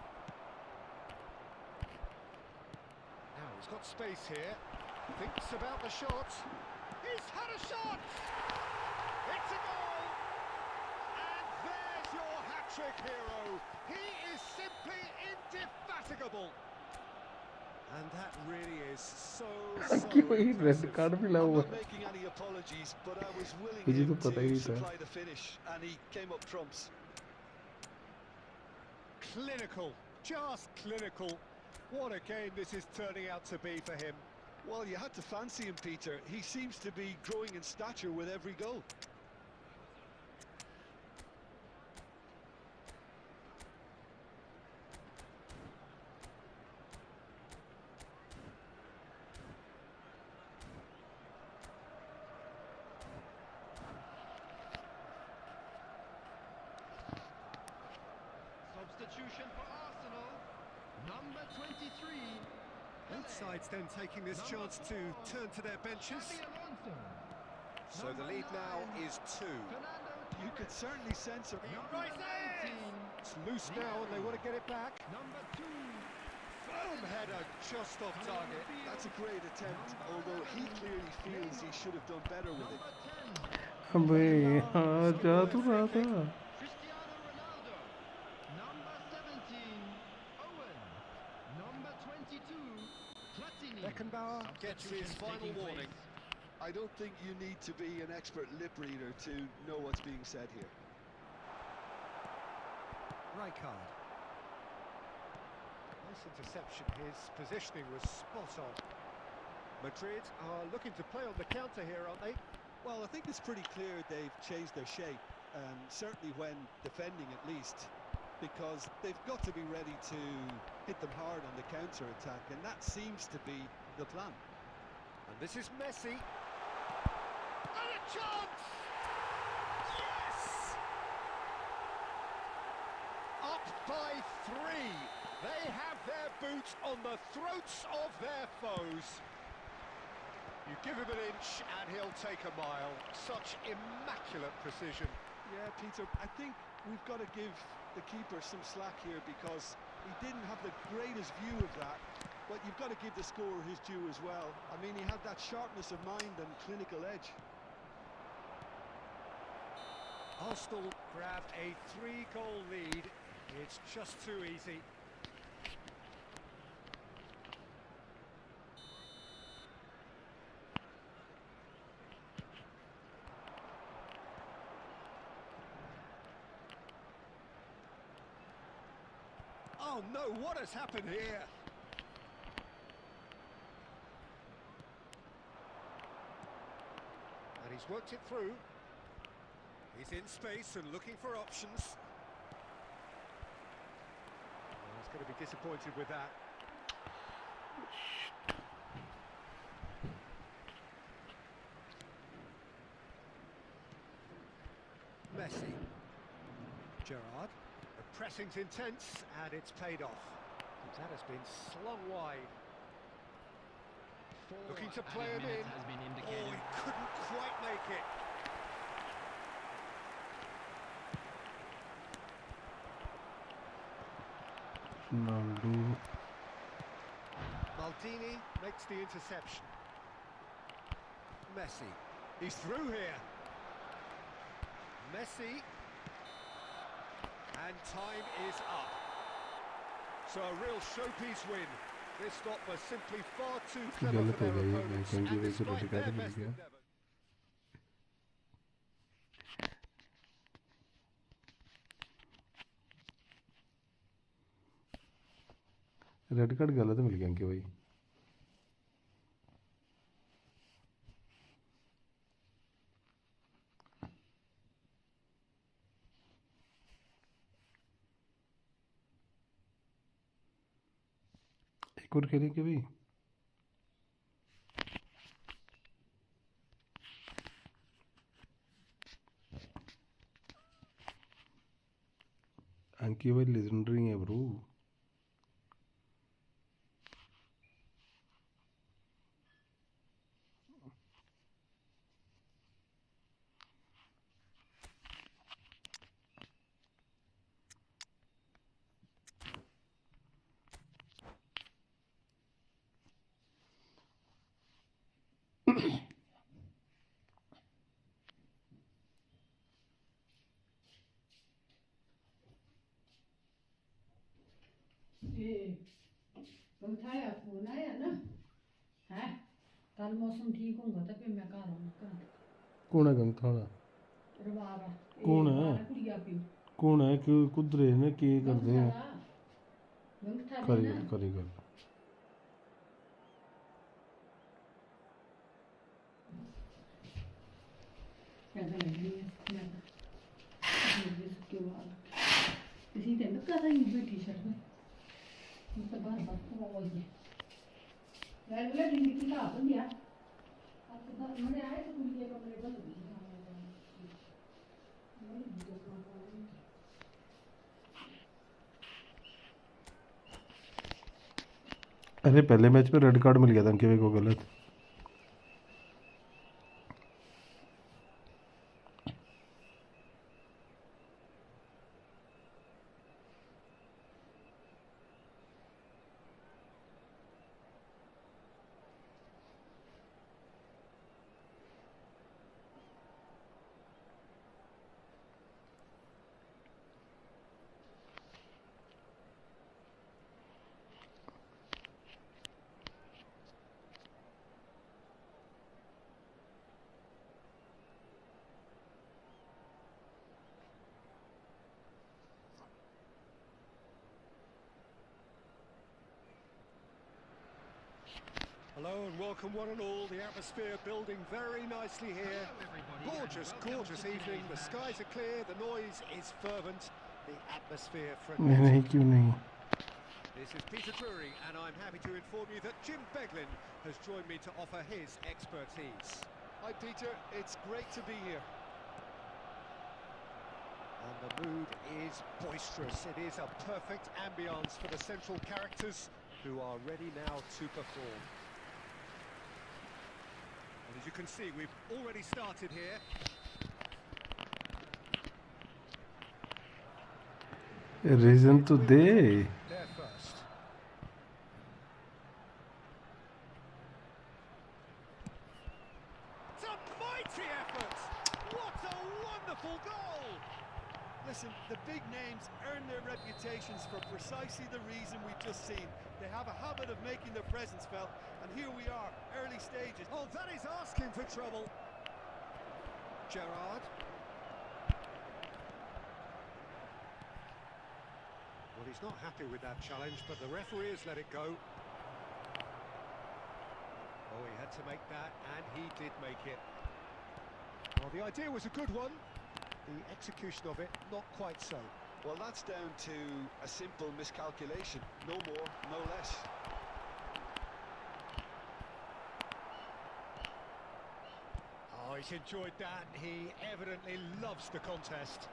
Now he's got space here. Thinks about the shot. He's had a shot! It's a goal! And there's your hat-trick hero. He is simply indefatigable. And that really is so impressive. I'm not making any apologies, but I was willing him to supply the finish, and he came up trumps. Clinical, just clinical. What a game this is turning out to be for him. Well, you had to fancy him, Peter. He seems to be growing in stature with every goal. Substitution for Arsenal, number 23. Both sides then taking this chance to turn to their benches. So the lead now is 2. You could certainly sense it. Right there! It's loose now and they want to get it back. Number 2. Firm header just off target. That's a great attempt, although he clearly feels he should have done better with it. अबे यहाँ जा तो रहा था. Cristiano Ronaldo. Number 17. Owen. Number 22. Platini. Beckenbauer gets his final warning. I don't think you need to be an expert lip reader to know what's being said here. Rijkaard. Nice interception. His positioning was spot on. Madrid are looking to play on the counter here, aren't they? Well, I think it's pretty clear they've changed their shape, certainly when defending at least, because they've got to be ready to hit them hard on the counter-attack, and that seems to be the plan. And this is Messi. And a chance! Yes! Up by 3. They have their boots on the throats of their foes. You give him an inch and he'll take a mile. Such immaculate precision. Yeah, Peter, I think we've got to give the keeper some slack here because he didn't have the greatest view of that, but you've got to give the scorer his due as well. I mean, he had that sharpness of mind and clinical edge. Arsenal grab a 3-goal lead. It's just too easy. Oh no, what has happened here? And he's worked it through. He's in space and looking for options. Oh, he's going to be disappointed with that. pressing's intense, and it's paid off. That has been slung wide. Looking to play him in. Has been Oh, indicated. he couldn't quite make it. Ronaldo. Maldini makes the interception. Messi. He's through here. Messi. And time is up. So a real showpiece win. This stop was simply far too clever गलत for हो their गया ये, opponents, क्योंकि and वैसे despite red their card mill best गया। endeavours. Red card गलत मिल गया इनके भाई। एक और खेलेंगे भाई। अंकी भाई लेजेंडरी है ब्रो। उठाया फोन आया ना है कल मौसम ठीक होगा तो फिर मैं घर आऊंगा कौन है गंग थाना? रवारा कौन है? कुड़िया पियो कौन है कि कुदरे ने की करते हैं? गंगठा करी देना करी कर कहता लगी है मैं के बाद इसी दिन कर रही हूँ टी-शर्ट में तो बार बार हो गई रेगुलर जिंदगी का अपन दिया अब तो मैंने आए तो कुछ ये कपड़े बंद हो गए अरे पहले मैच में रेड कार्ड मिल गया था अंकित भाई को गलत। Hello and welcome one and all. The atmosphere building very nicely here. Gorgeous, gorgeous evening. The skies are clear, the noise is fervent, the atmosphere frenetic. नहीं क्यों नहीं। This is Peter Drury and I'm happy to inform you that Jim Beglin has joined me to offer his expertise. Hi Peter, it's great to be here. And the mood is boisterous. It is a perfect ambience for the central characters who are ready now to perform. And as you can see, we've already started here. A reason to day. There first. It's a mighty effort! What a wonderful goal! Listen, the big names earn their reputations for precisely the reason we've just seen. They have a habit of making their presence felt, and here we are, early stages. Oh, that is asking for trouble. Gerrard. Well, he's not happy with that challenge, but the referee has let it go. Oh, he had to make that, and he did make it. Well, the idea was a good one. The execution of it, not quite so. Well, that's down to a simple miscalculation. No more, no less. Oh, he's enjoyed that. He evidently loves the contest.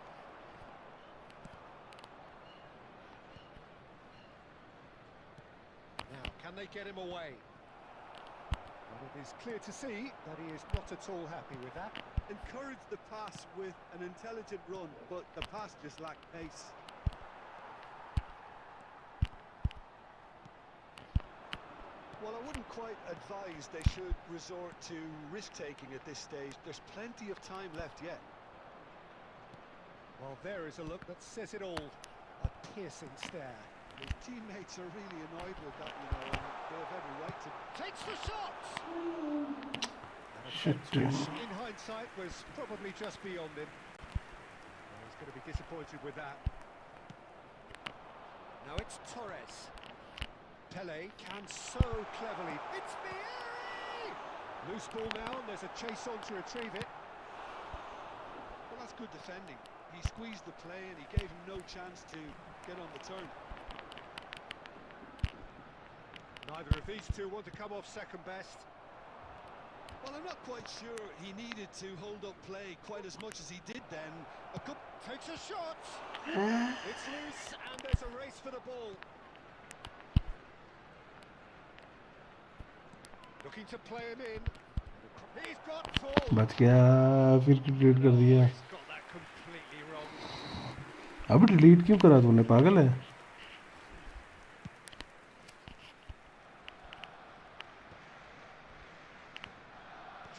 Can they get him away? Well, it is clear to see that he is not at all happy with that. Encouraged the pass with an intelligent run, but the pass just lacked pace. Well, I wouldn't quite advise they should resort to risk-taking at this stage. There's plenty of time left yet. Well, there is a look that says it all. A piercing stare. His teammates are really annoyed with that, you know, and they have every right to. Takes the shot! Shit. In hindsight, was probably just beyond him. Well, he's going to be disappointed with that. Now it's Torres. Pele can so cleverly. It's Vieri! Loose ball now, and there's a chase on to retrieve it. Well, that's good defending. He squeezed the play and he gave him no chance to get on the turn. Neither of these two want to come off second best. Well, I'm not quite sure he needed to hold up play quite as much as he did then. Takes a shot! It's loose, and there's a race for the ball. Looking to play him in. He's got four. बच गया फिर delete कर दिया He's got that completely wrong. अब delete क्यों करा तूने पागल है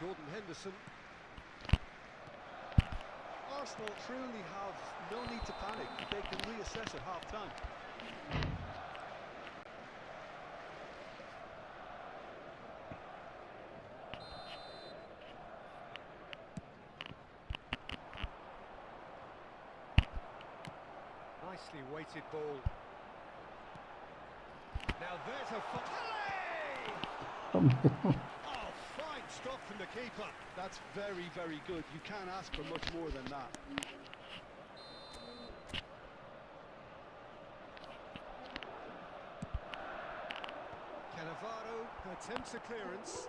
Jordan Henderson. Arsenal truly have no need to panic. They can reassess at half-time. Nicely weighted ball. Now there's a Oh, fine stop from the keeper. That's very, very good. You can't ask for much more than that. Cannavaro attempts a clearance.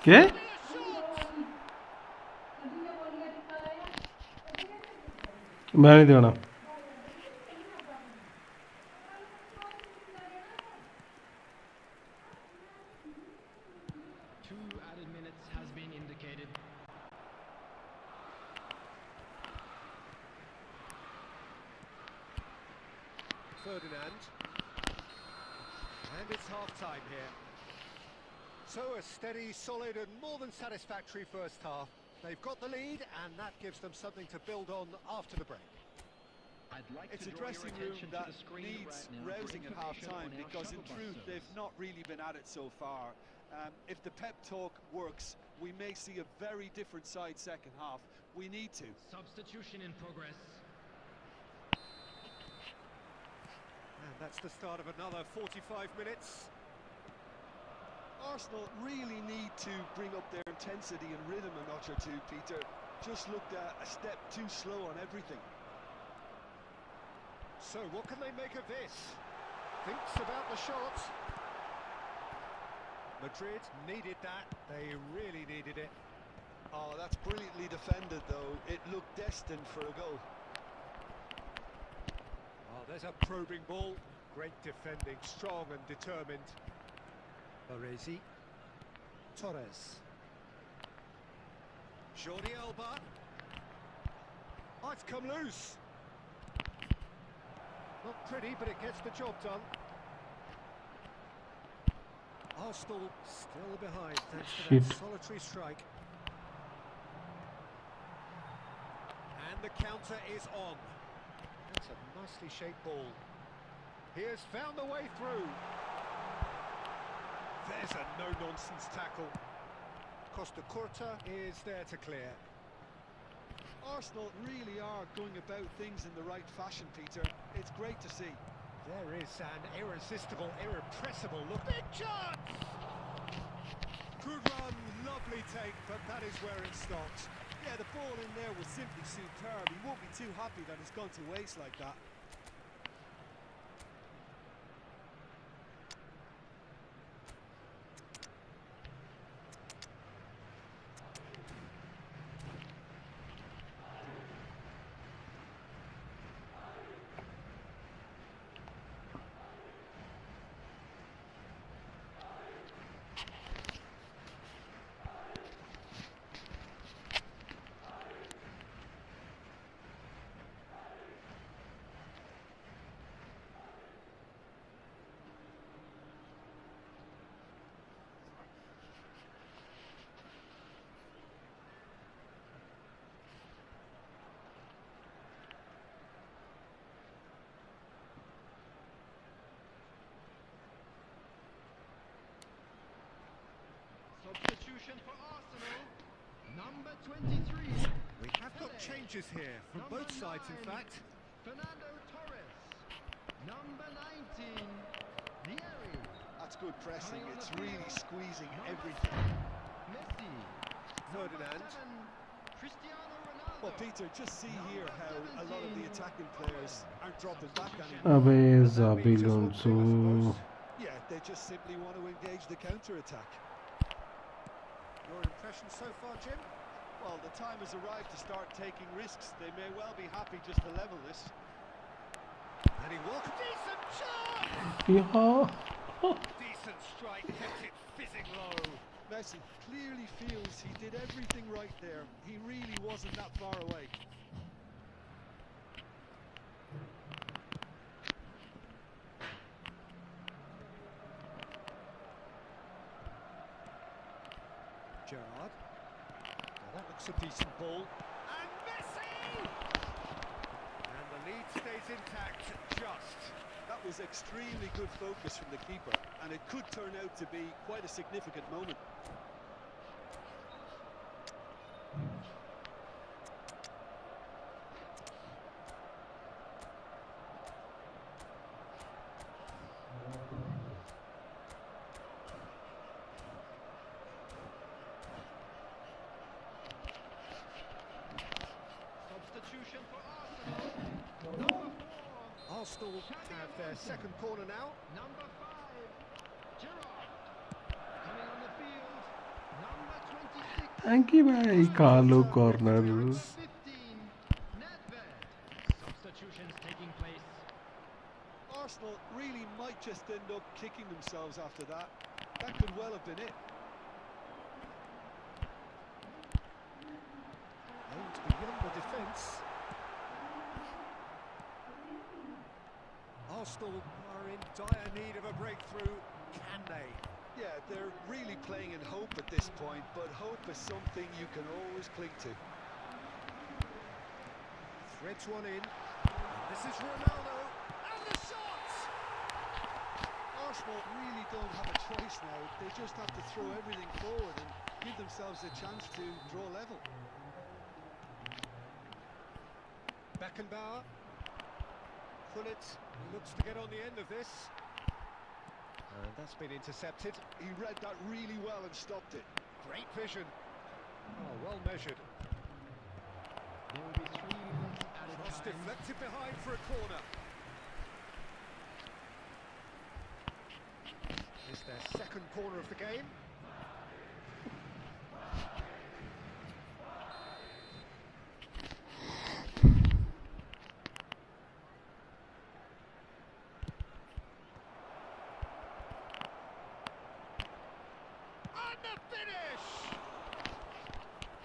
क्या मैं नहीं देना 2 added minutes has been indicated. Ferdinand. And it's half-time here. So a steady, solid and more than satisfactory first half. They've got the lead and that gives them something to build on after the break. I'd like It's to a draw your dressing room attention that to the screen needs right now for rousing at information half-time on our because in shuttle bus truth service. they've not really been at it so far. If the pep talk works, we may see a very different side second half. We need to. Substitution in progress. And that's the start of another 45 minutes. Arsenal really need to bring up their intensity and rhythm a notch or two, Peter. Just looked a step too slow on everything. So what can they make of this? Thinks about the shot. Madrid needed that. They really needed it. Oh, that's brilliantly defended, though. It looked destined for a goal. Oh, there's a probing ball. Great defending, strong and determined. Baresi. Torres. Jordi Alba. Oh, it's come loose. Not pretty, but it gets the job done. Arsenal still behind thanks to that solitary strike. And the counter is on. That's a nicely shaped ball. He has found the way through. There's a no-nonsense tackle. Costa Curta is there to clear. Arsenal really are going about things in the right fashion, Peter. It's great to see. There is an irresistible, irrepressible look. Big chance! Good run, lovely take, but that is where it stops. Yeah, the ball in there was simply superb. He won't be too happy that it's gone to waste like that. Substitution for Arsenal. Number 23. We have got changes here from Number both sides, in 9, fact. Fernando Torres. Number 19. Nieri. That's good pressing. Coming on It's the really field. squeezing Number everything. 10, Messi. Ferdinand. Number 7, Cristiano Ronaldo. Well, Peter, just see here how a lot of the attacking players aren't dropping back anymore. अबे That means ज़ाबी just one लोन्सो thing, I suppose. Yeah, they just simply want to engage the counter-attack. Your impression so far, Jim? Well, the time has arrived to start taking risks. They may well be happy just to level this. And he walked. Decent shot! यहाँ Decent strike, kept it fizzing low. Messi clearly feels he did everything right there. He really wasn't that far away. Gerrard. Now that looks a decent ball. And Messi! And the lead stays intact, just. That was extremely good focus from the keeper, and it could turn out to be quite a significant moment. Substitution for Arsenal. Number 4. Arsenal have their second corner now. Number 5. Gerrard. Coming on the field. Number 26. Thank you भाई कालो corner 15. Nedved. Substitutions taking place. Arsenal really might just end up kicking themselves after that. That could well have been it. Aimed beyond the defence. Arsenal are in dire need of a breakthrough. Can they? Yeah, they're really playing in hope at this point, but hope is something you can always cling to. Threads one in. And this is Ronaldo. And the shot! Arsenal really don't have a choice now. They just have to throw everything forward and give themselves a chance to draw level. Beckenbauer. Gullit looks to get on the end of this. And that's been intercepted. He read that really well and stopped it. Great vision. Oh, well measured. There will be 3 minutes added Cross time. deflected behind for a corner. It's their second corner of the game. And the finish!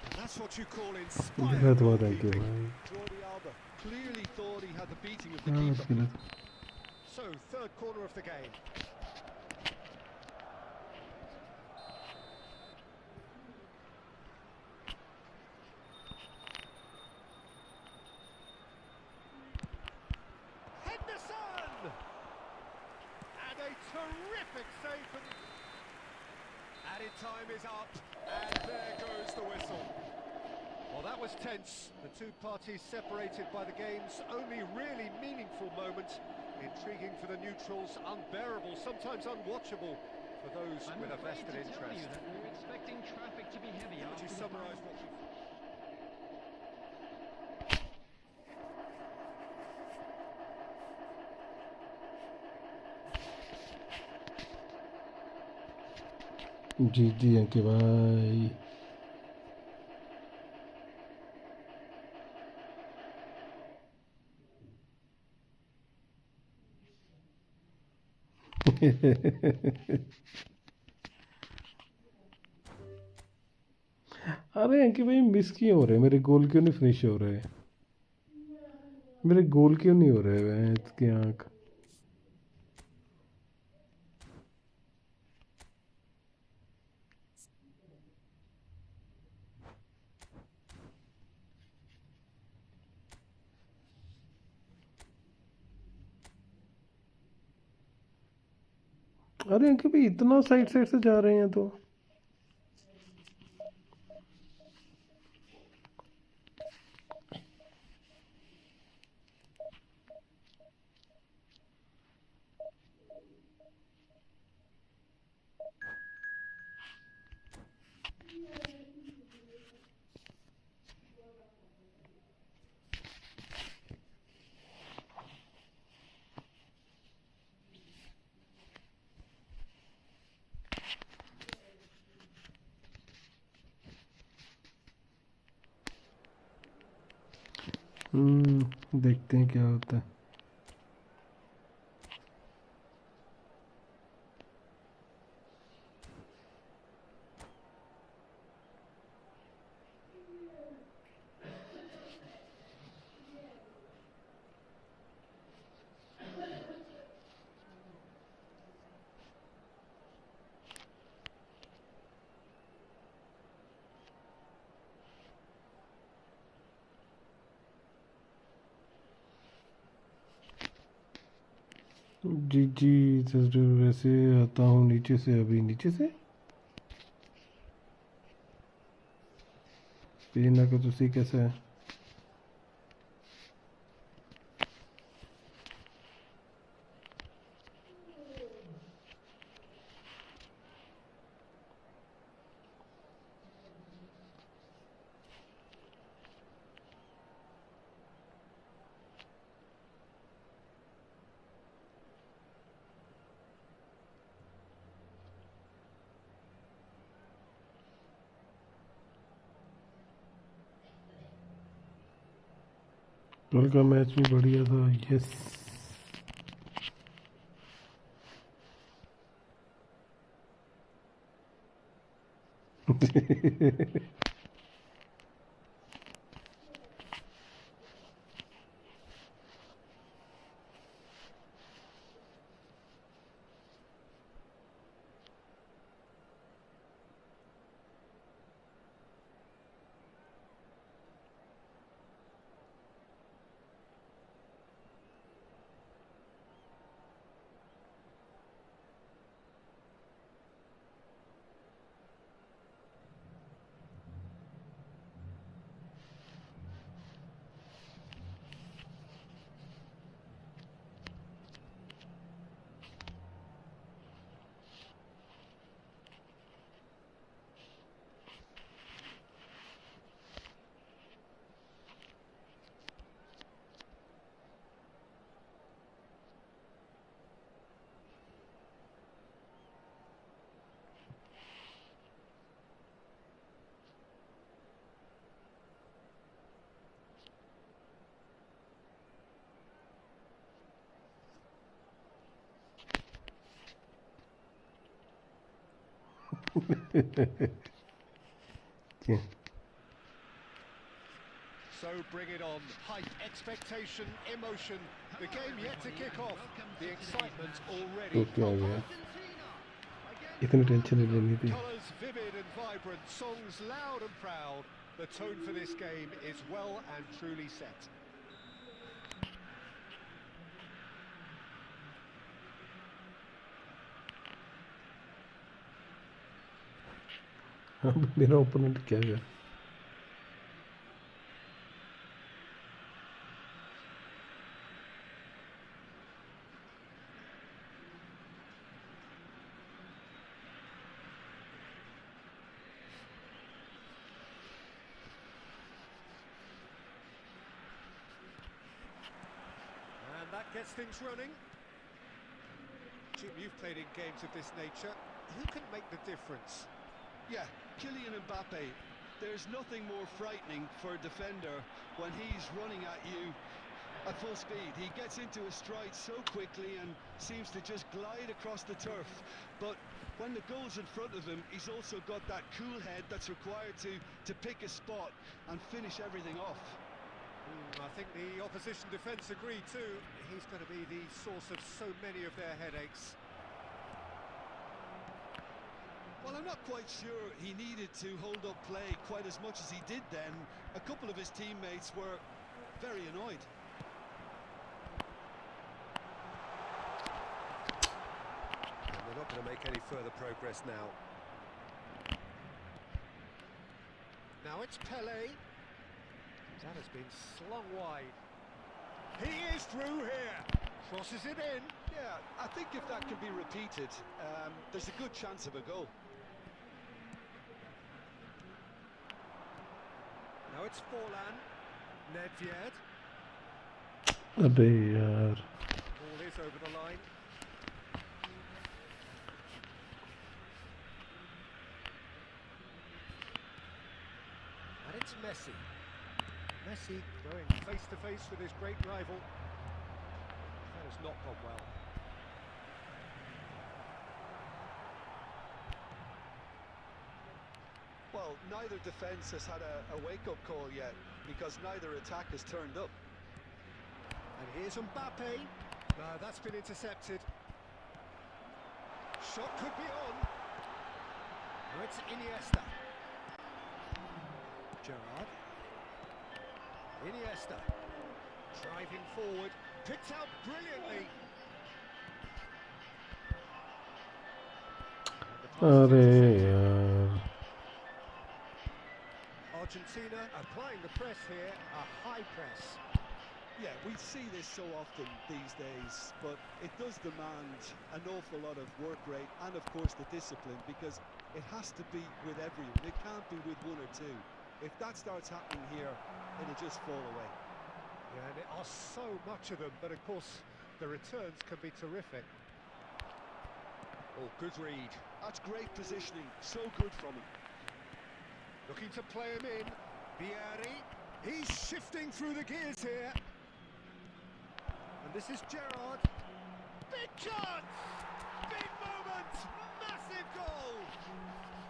And that's what you call inspired बहुत बहुत thank you goalkeeping. भाई Jordi Alba clearly thought he had the beating of the हाँ keeper. मुश्किल है So, third corner of the game. Henderson! And a terrific save from... Added time is up, and there goes the whistle. Well, that was tense. The two parties separated by the game's only really meaningful moment. Intriguing for the neutrals, unbearable, sometimes unwatchable for those I'm with a afraid vested to tell you interest. that we're expecting traffic to be heavy Would after you the summarise final. what you... जी जी अंके भाई अरे अंके भाई miss क्यों हो रहे मेरे गोल क्यों नहीं finish हो रहे मेरे गोल क्यों नहीं हो रहे वैंस की आंख अरे अंके भाई इतना साइड साइड से जा रहे हैं तो देखते हैं क्या होता है। जी जी सर, वैसे आता हूँ नीचे से, अभी नीचे से पीना का तुसी कैसा है? कल का मैच भी बढ़िया था। यस क्या So bring it on. Hype, expectation, emotion. The game yet to kick off. The excitement already. तो क्या हो गया? इतनी टेंशन नहीं लेनी थी। Colours vivid and vibrant, songs loud and proud. The tone for this game is well and truly set. अब मेरा ओपोनेंट क्या है? And that gets things running. Jim, you've played in games of this nature. Who can make the difference? Yeah, Kylian Mbappe. There's nothing more frightening for a defender when he's running at you at full speed. He gets into a stride so quickly and seems to just glide across the turf. But when the goal's in front of him, he's also got that cool head that's required to pick a spot and finish everything off. I think the opposition defence agree too. He's going to be the source of so many of their headaches. Well, I'm not quite sure he needed to hold up play quite as much as he did then. A couple of his teammates were very annoyed. And they're not going to make any further progress now. Now it's Pele. That has been slung wide. He is through here. Crosses it in. Yeah, I think if that can be repeated, there's a good chance of a goal. Now it's Forlan. Nedved. अबे यार, Ball is over the line. And it's Messi. Messi going face to face with his great rival. That has not gone well. Well, neither defence has had a wake-up call yet, because neither attack has turned up. And here's Mbappe. No, that's been intercepted. Shot could be on. Oh, it's Iniesta. Gerrard. Iniesta. Driving forward. Picked out brilliantly. अरे यार Argentina applying the press here, a high press. Yeah, we see this so often these days, but it does demand an awful lot of work rate and, of course, the discipline, because it has to be with everyone. It can't be with one or two. If that starts happening here, it'll just fall away. Yeah, and there are so much of them, but of course, the returns can be terrific. Oh, good read. That's great positioning, so good from him. Looking to play him in. Vieri. He's shifting through the gears here. And this is Gerrard. Big chance! Big moment! Massive goal!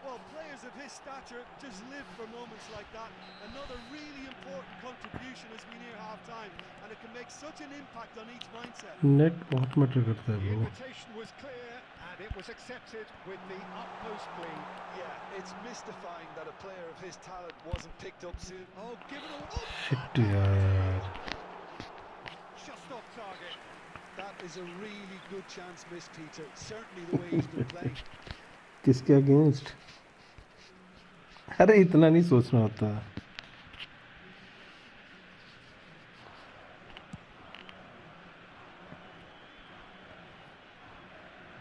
Well, players of his stature just live for moments like that. Another really important contribution as we near half-time, and it can make such an impact on each mindset. Net बहुत matter करता है The bro invitation was clear, and it was accepted with the utmost glee. Yeah, it's mystifying that a player of his talent wasn't picked up soon. Oh, give it all. Shit यार Just off target. That is a really good chance missed, Peter. Certainly the way he's been playing. किसके against अरे इतना नहीं सोचना होता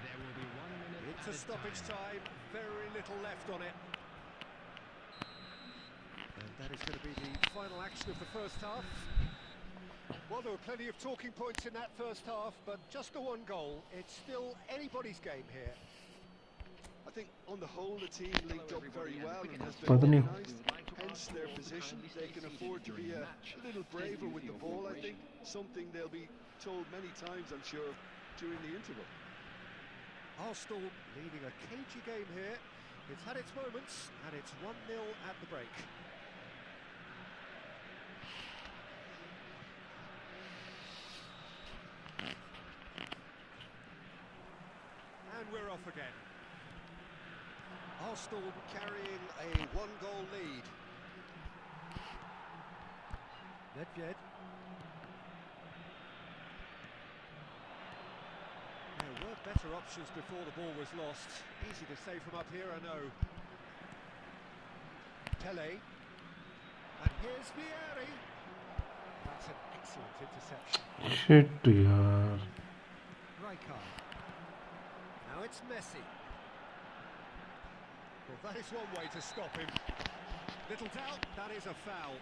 There will be 1 minute Into added stoppage time. time, very little left on it. And that is going to be the final action of the first half. Well, there were plenty of talking points in that first half, but just the one goal. It's still anybody's game here. I think on the whole the team linked up very well and has पता been नहीं organised. Hence their position. They can afford to be a little braver with the ball, I think. Something they'll be told many times, I'm sure, during the interval. Arsenal leading a cagey game here. It's had its moments, and it's 1-0 at the break. And we're off again. Arsenal carrying a one-goal lead. Nedved. There were better options before the ball was lost. Easy to say from up here, I know. Pele. And here's Vieri. That's an excellent interception. Shit यार Rijkaard. Now it's Messi. Well, that is one way to stop him. Little doubt, that is a foul.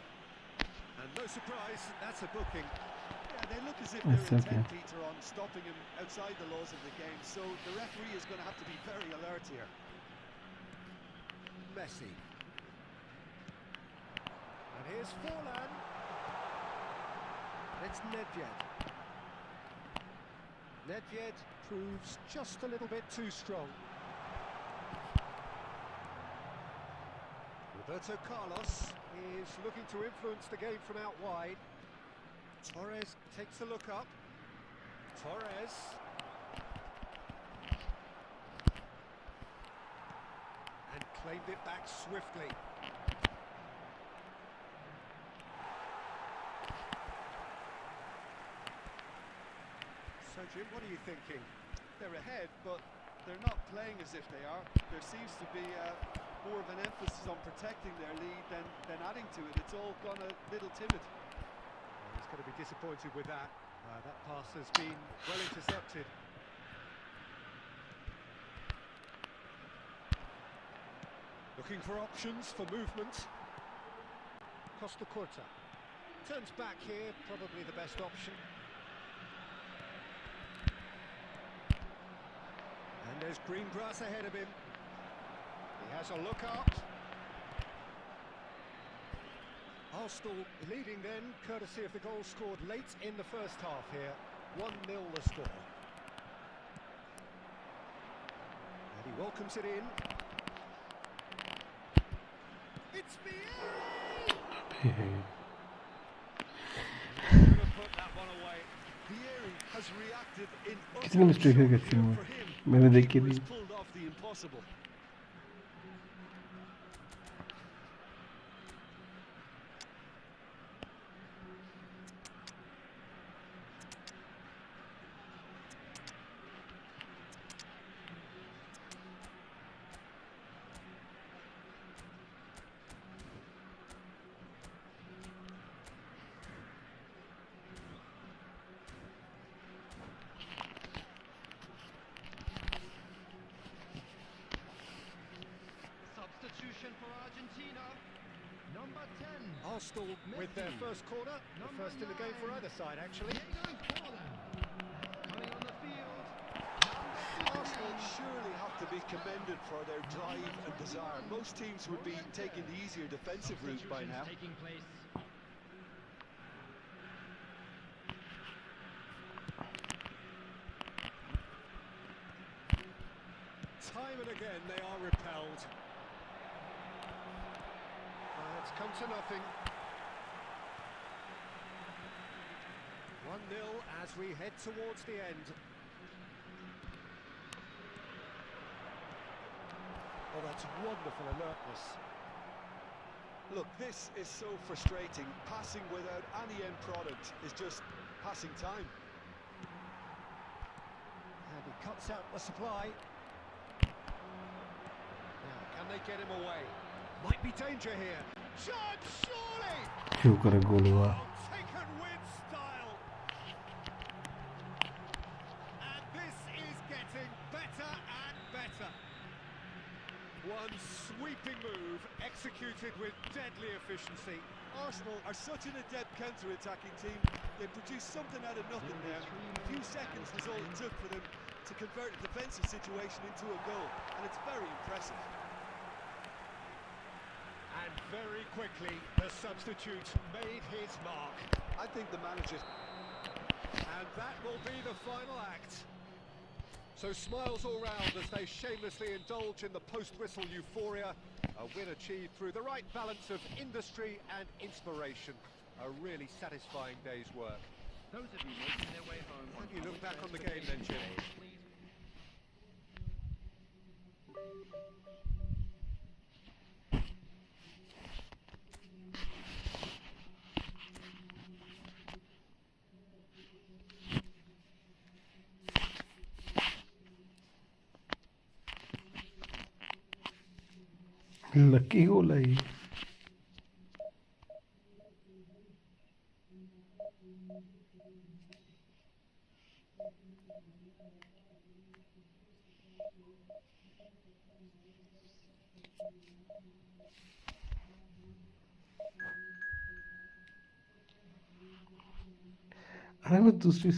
And no surprise, that's a booking. Yeah, they look as if That's they're okay. intent, Peter, on stopping him outside the laws of the game, so the referee is going to have to be very alert here. Messi. And here's Forlan. It's Nedved. Nedved proves just a little bit too strong. Roberto Carlos is looking to influence the game from out wide. Torres takes a look up. Torres. And claimed it back swiftly. So Jim, what are you thinking? They're ahead, but they're not playing as if they are. There seems to be more of an emphasis on protecting their lead than adding to it. It's all gone a little timid. Well, he's going to be disappointed with that. That pass has been well intercepted. Looking for options for movement. Costa Curta. Turns back here, probably the best option. And there's green grass ahead of him. He has a look up. Arsenal leading then, courtesy of the goal scored late in the first half here. 1-0 the score. And he welcomes it in. It's Vieri! Could have put that one away. Vieri has reacted in कितनी mistake है कैसी में मैंने देखी थी pulled off the impossible. Substitution for Argentina. Number 10. Arsenal with their first corner. The first in the game for either side, actually. Coming on the field. Arsenal surely have to be commended for their drive and desire. Most teams would be taking the easier defensive route by now. Taking place. Time and again they are repelled. It's come to nothing. 1-0 as we head towards the end. Oh, that's wonderful alertness. Look, this is so frustrating. Passing without any end product is just passing time. And he cuts out the supply. Now, can they get him away? Might be danger here. Shot, surely! क्यों करे गोल हुआ Oh, taken with style. And this is getting better and better. One sweeping move, executed with deadly efficiency. Arsenal are such an adept counter-attacking team. They produced something out of nothing there. A few seconds was all it took for them to convert a defensive situation into a goal, and it's very impressive. And very quickly, the substitute made his mark. I think the manager... And that will be the final act. So smiles all round as they shamelessly indulge in the post-whistle euphoria. A win achieved through the right balance of industry and inspiration. A really satisfying day's work. Those of you making their way home. How do you look back on the game then, Jim? Lucky goal है ये अरे वो दूसरी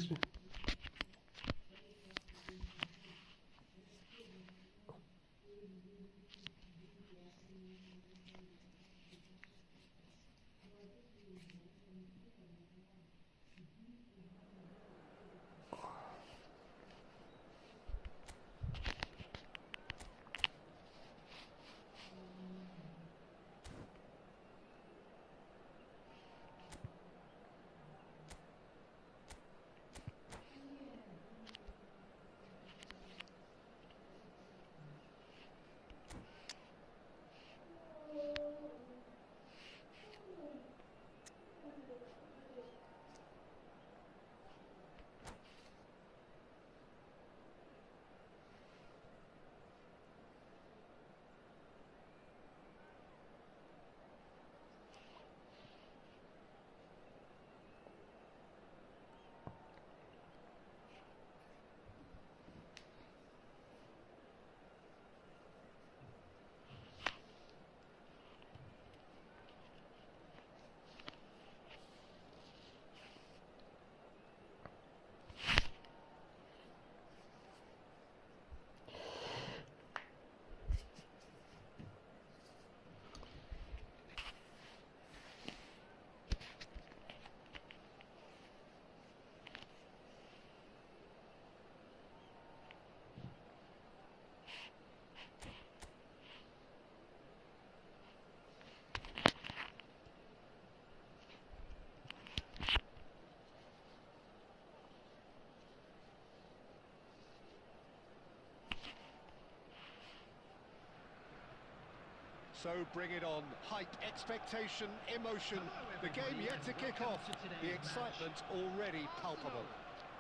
So bring it on. Hype, expectation, emotion. The game yet to kick off. The excitement already palpable.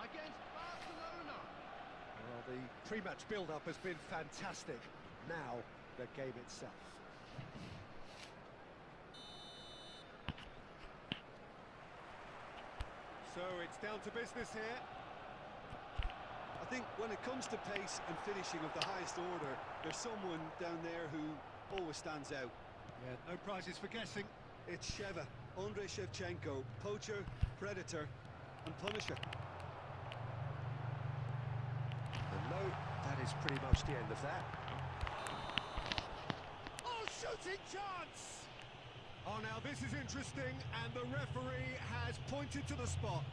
Against Barcelona. Well, the pre-match build-up has been fantastic. Now, the game itself. So it's down to business here. I think when it comes to pace and finishing of the highest order, there's someone down there who always stands out. Yeah, no prizes for guessing. It's Sheva, Andrei Shevchenko, poacher, predator and punisher. And no, that is pretty much the end of that. Oh, shooting chance! Oh, now this is interesting, and the referee has pointed to the spot.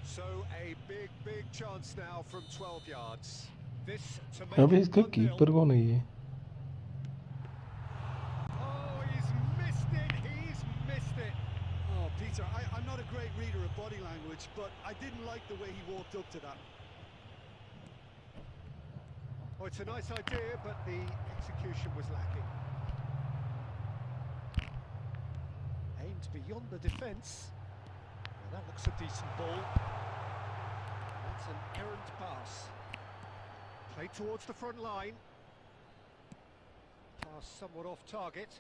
So a big chance now from 12 yards. This to make अबे it इसका 1-0. Keeper कौन है ये? Oh, he's missed it, he's missed it. Oh, Peter, I'm not a great reader of body language, but I didn't like the way he walked up to that. Oh, it's a nice idea, but the execution was lacking. Aimed beyond the defence. Well, that looks a decent ball. That's an errant pass. Played towards the front line. Pass somewhat off target.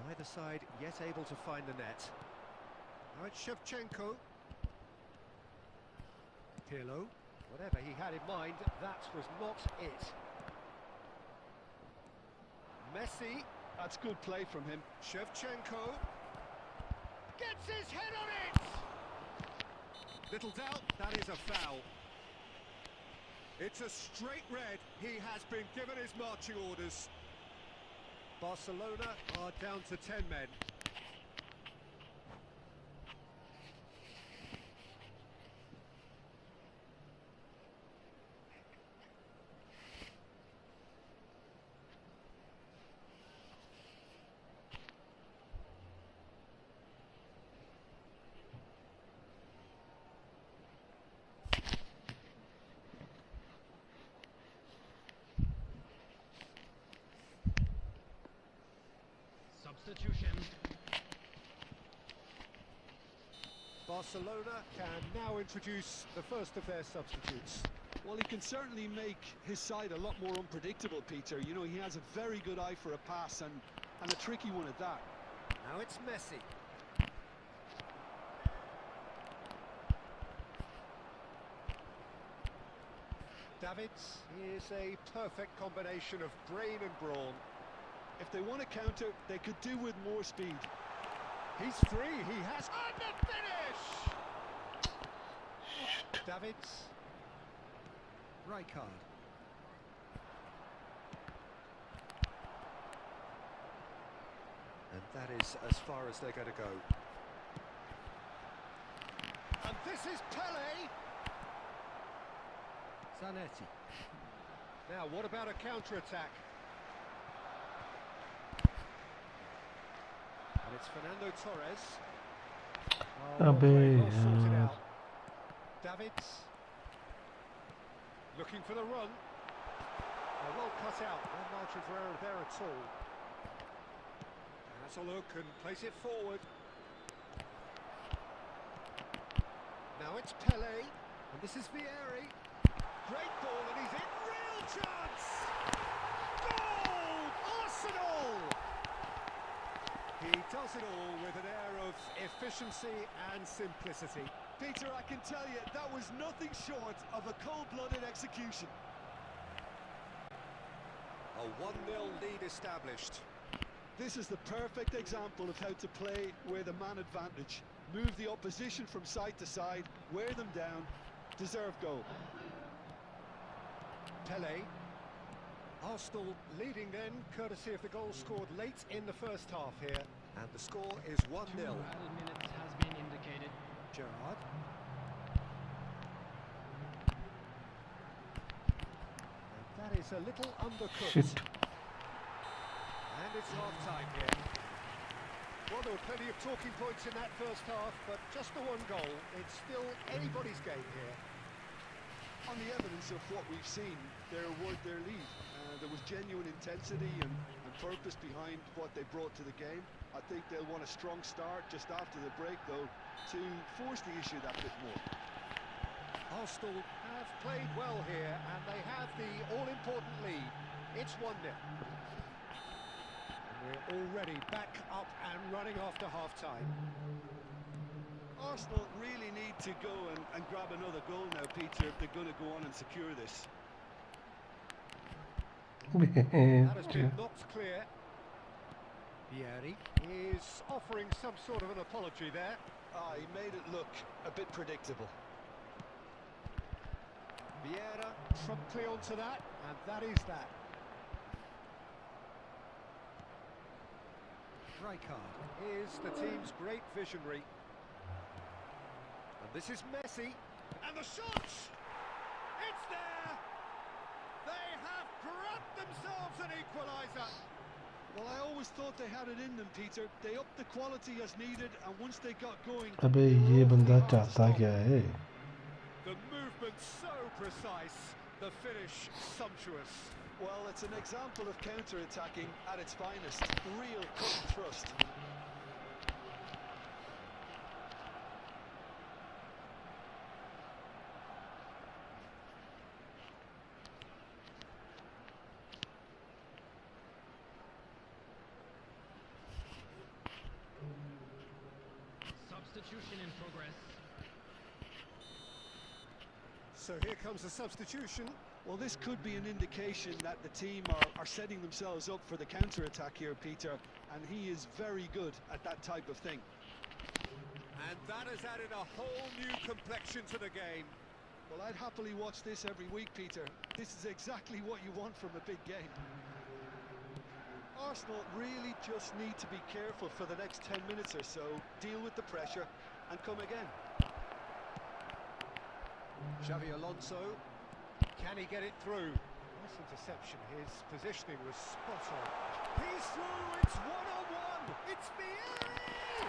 Neither side yet able to find the net. Now it's Shevchenko. Pirlo, whatever he had in mind, that was not it. Messi, That's good play from him. Shevchenko gets his head on it! Little doubt, that is a foul. It's a straight red. He has been given his marching orders. Barcelona are down to 10 men. Substitution. Barcelona can now introduce the first of their substitutes. Well, he can certainly make his side a lot more unpredictable, Peter. You know, he has a very good eye for a pass and a tricky one at that. Now it's Messi. Davids is a perfect combination of brain and brawn. If they want to counter, they could do with more speed. He's free, he has... And the finish! Davids. Rijkaard. And that is as far as they're going to go. And this is Pele! Zanetti. Now, what about a counter-attack? And it's Fernando Torres. Oh, Abe, well sorted yaar. out. Davids. Looking for the run. Well cut out. No margin for error there at all. Has a look and place it forward. Now it's Pele. And this is Vieri. Great ball and he's in. Real chance! Goal! Arsenal! He does it all with an air of efficiency and simplicity. Peter, I can tell you, that was nothing short of a cold-blooded execution. A 1-0 lead established. This is the perfect example of how to play with a man advantage. Move the opposition from side to side, wear them down, deserve goal. Pele. Arsenal leading then, courtesy of the goal scored late in the first half here. And the score is 1-0. 2 added minutes has been indicated. Gerrard. And that is a little undercooked. Shit. And it's half-time here. Well, there were plenty of talking points in that first half, but just the one goal. It's still anybody's game here. On the evidence of what we've seen, they're worth their lead. There was genuine intensity and purpose behind what they brought to the game. I think they'll want a strong start just after the break, though, to force the issue that bit more. Arsenal have played well here, and they have the all-important lead. It's 1-0. We're already back up and running after half-time. Arsenal really need to go and grab another goal now, Peter, if they're going to go on and secure this. That has been knocked clear. Vieri is offering some sort of an apology there. He made it look a bit predictable. Vieira promptly onto that, and that is that. Rijkaard is the team's great visionary. And this is Messi, and the shot! It's there! They have grabbed themselves an equaliser. Well, I always thought they had it in them, Peter. They upped the quality as needed, and once they got going... अबे ये बंदा चाहता क्या है? The movement so precise, the finish sumptuous. Well, it's an example of counter-attacking at its finest. Real cut and thrust. Substitution in progress. So here comes the substitution. Well, this could be an indication that the team are setting themselves up for the counter-attack here, Peter, and he is very good at that type of thing. And that has added a whole new complexion to the game. Well, I'd happily watch this every week, Peter. This is exactly what you want from a big game. Arsenal really just need to be careful for the next 10 minutes or so, deal with the pressure, and come again. Xavi Alonso, can he get it through? Nice interception, his positioning was spot on. He's through, it's one-on-one, it's Vieri!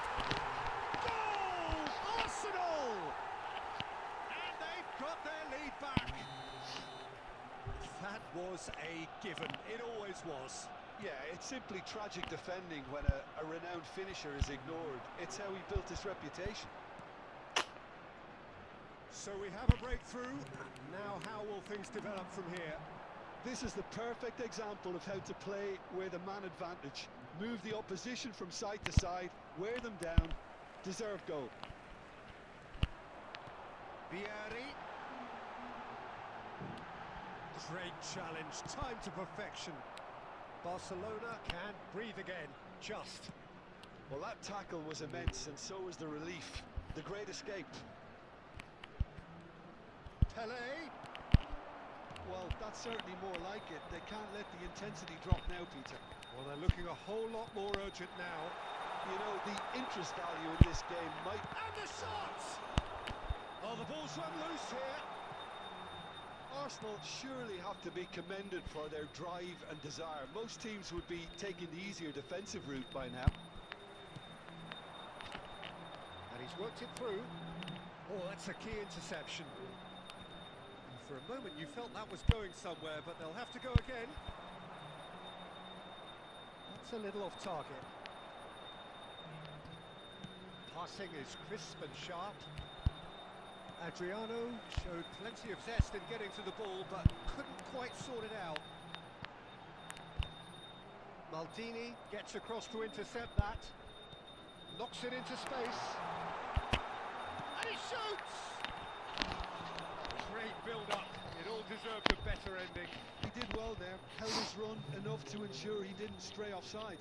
Goal! Arsenal! And they've got their lead back. That was a given, it always was. Yeah, it's simply tragic defending when a renowned finisher is ignored. It's how he built his reputation. So we have a breakthrough. Now how will things develop from here? This is the perfect example of how to play with a man advantage. Move the opposition from side to side, wear them down, deserve goal. Vieri. Great challenge, time to perfection. Barcelona can breathe again, just. Well, that tackle was immense, and so was the relief. The great escape. Pelé. Well, that's certainly more like it. They can't let the intensity drop now, Peter. Well, they're looking a whole lot more urgent now. You know, the interest value in this game might... And the shot! Oh, the ball's run loose here. Arsenal surely have to be commended for their drive and desire. Most teams would be taking the easier defensive route by now. And he's worked it through. Oh, that's a key interception. And for a moment you felt that was going somewhere, but they'll have to go again. That's a little off target. Passing is crisp and sharp. Adriano showed plenty of zest in getting to the ball, but couldn't quite sort it out. Maldini gets across to intercept that. Knocks it into space. And he shoots! Great build-up. It all deserved a better ending. He did well there, held his run enough to ensure he didn't stray offside.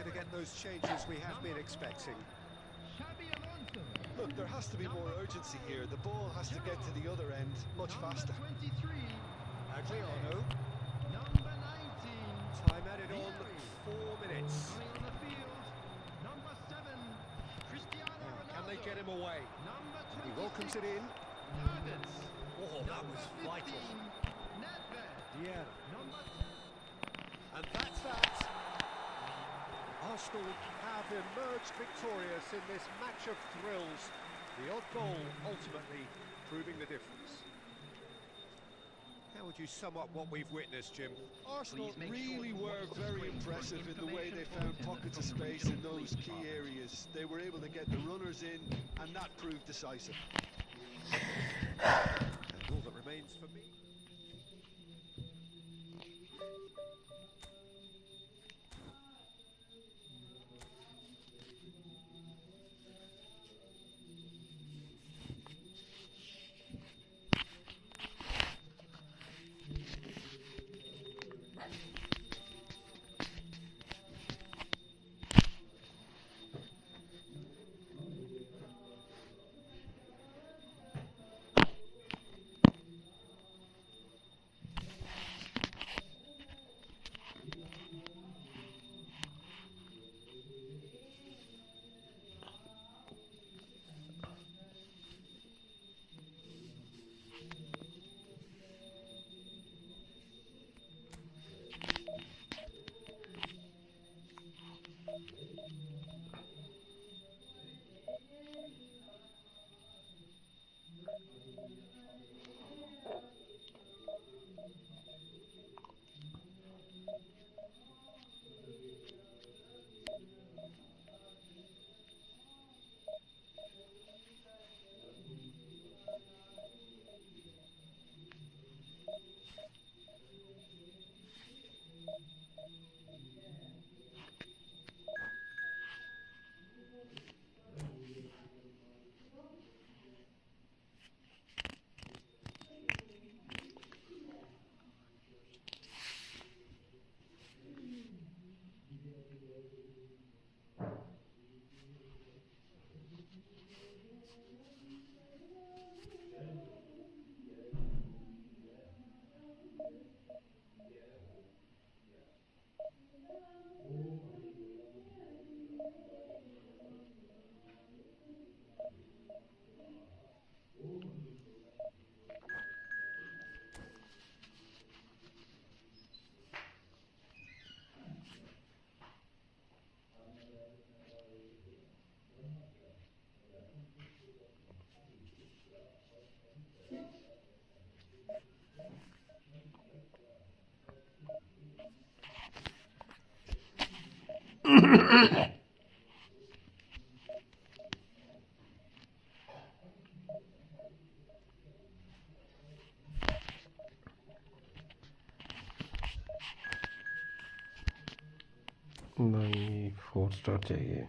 going to get those changes we have been expecting. Xabi Alonso. Look, there has to be more urgency here. The ball has to get to the other end much faster. Number 23. Adriano. Number 19. Time added on 4 minutes. Coming on the field. Number 7. Cristiano Now, Ronaldo. can they get him away? Number 26. He welcomes it in. Targets. Oh, that was Number 15. vital. Nedved. Yeah. Number And that's that. Arsenal have emerged victorious in this match of thrills. The odd goal ultimately proving the difference. How would you sum up what we've witnessed, Jim? Arsenal Please make really sure to were watch the very screen for impressive in the way they information found bulletin pockets of from the space in regional those police key department. areas. They were able to get the runners in, and that proved decisive. And all that remains for me. नहीं 4 star चाहिए.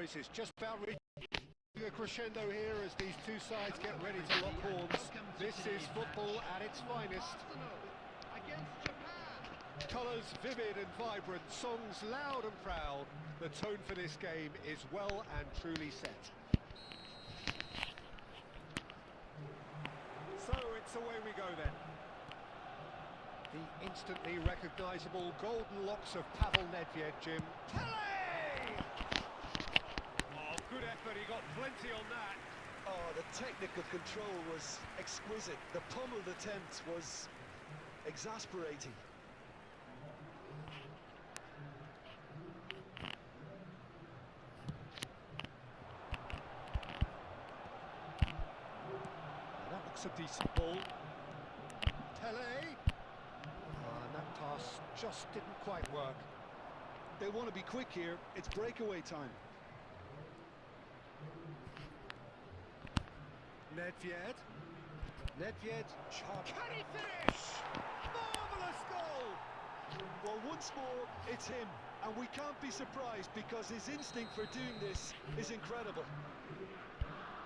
noise is just about reaching a crescendo here as these two sides get ready to lock horns. This is football at its finest. Arsenal against Japan. Colours vivid and vibrant, songs loud and proud. The tone for this game is well and truly set. So it's away we go then. The instantly recognisable golden locks of Pavel Nedved, Jim. Tele! Oh, good effort, he got plenty on that. Oh, the technical control was exquisite. The pummeled attempt was exasperating. That looks a decent ball. Tele! And that pass just didn't quite work. They want to be quick here. It's breakaway time. Nedved. Nedved. Can he finish? Marvellous goal! Well, once more, it's him. And we can't be surprised because his instinct for doing this is incredible.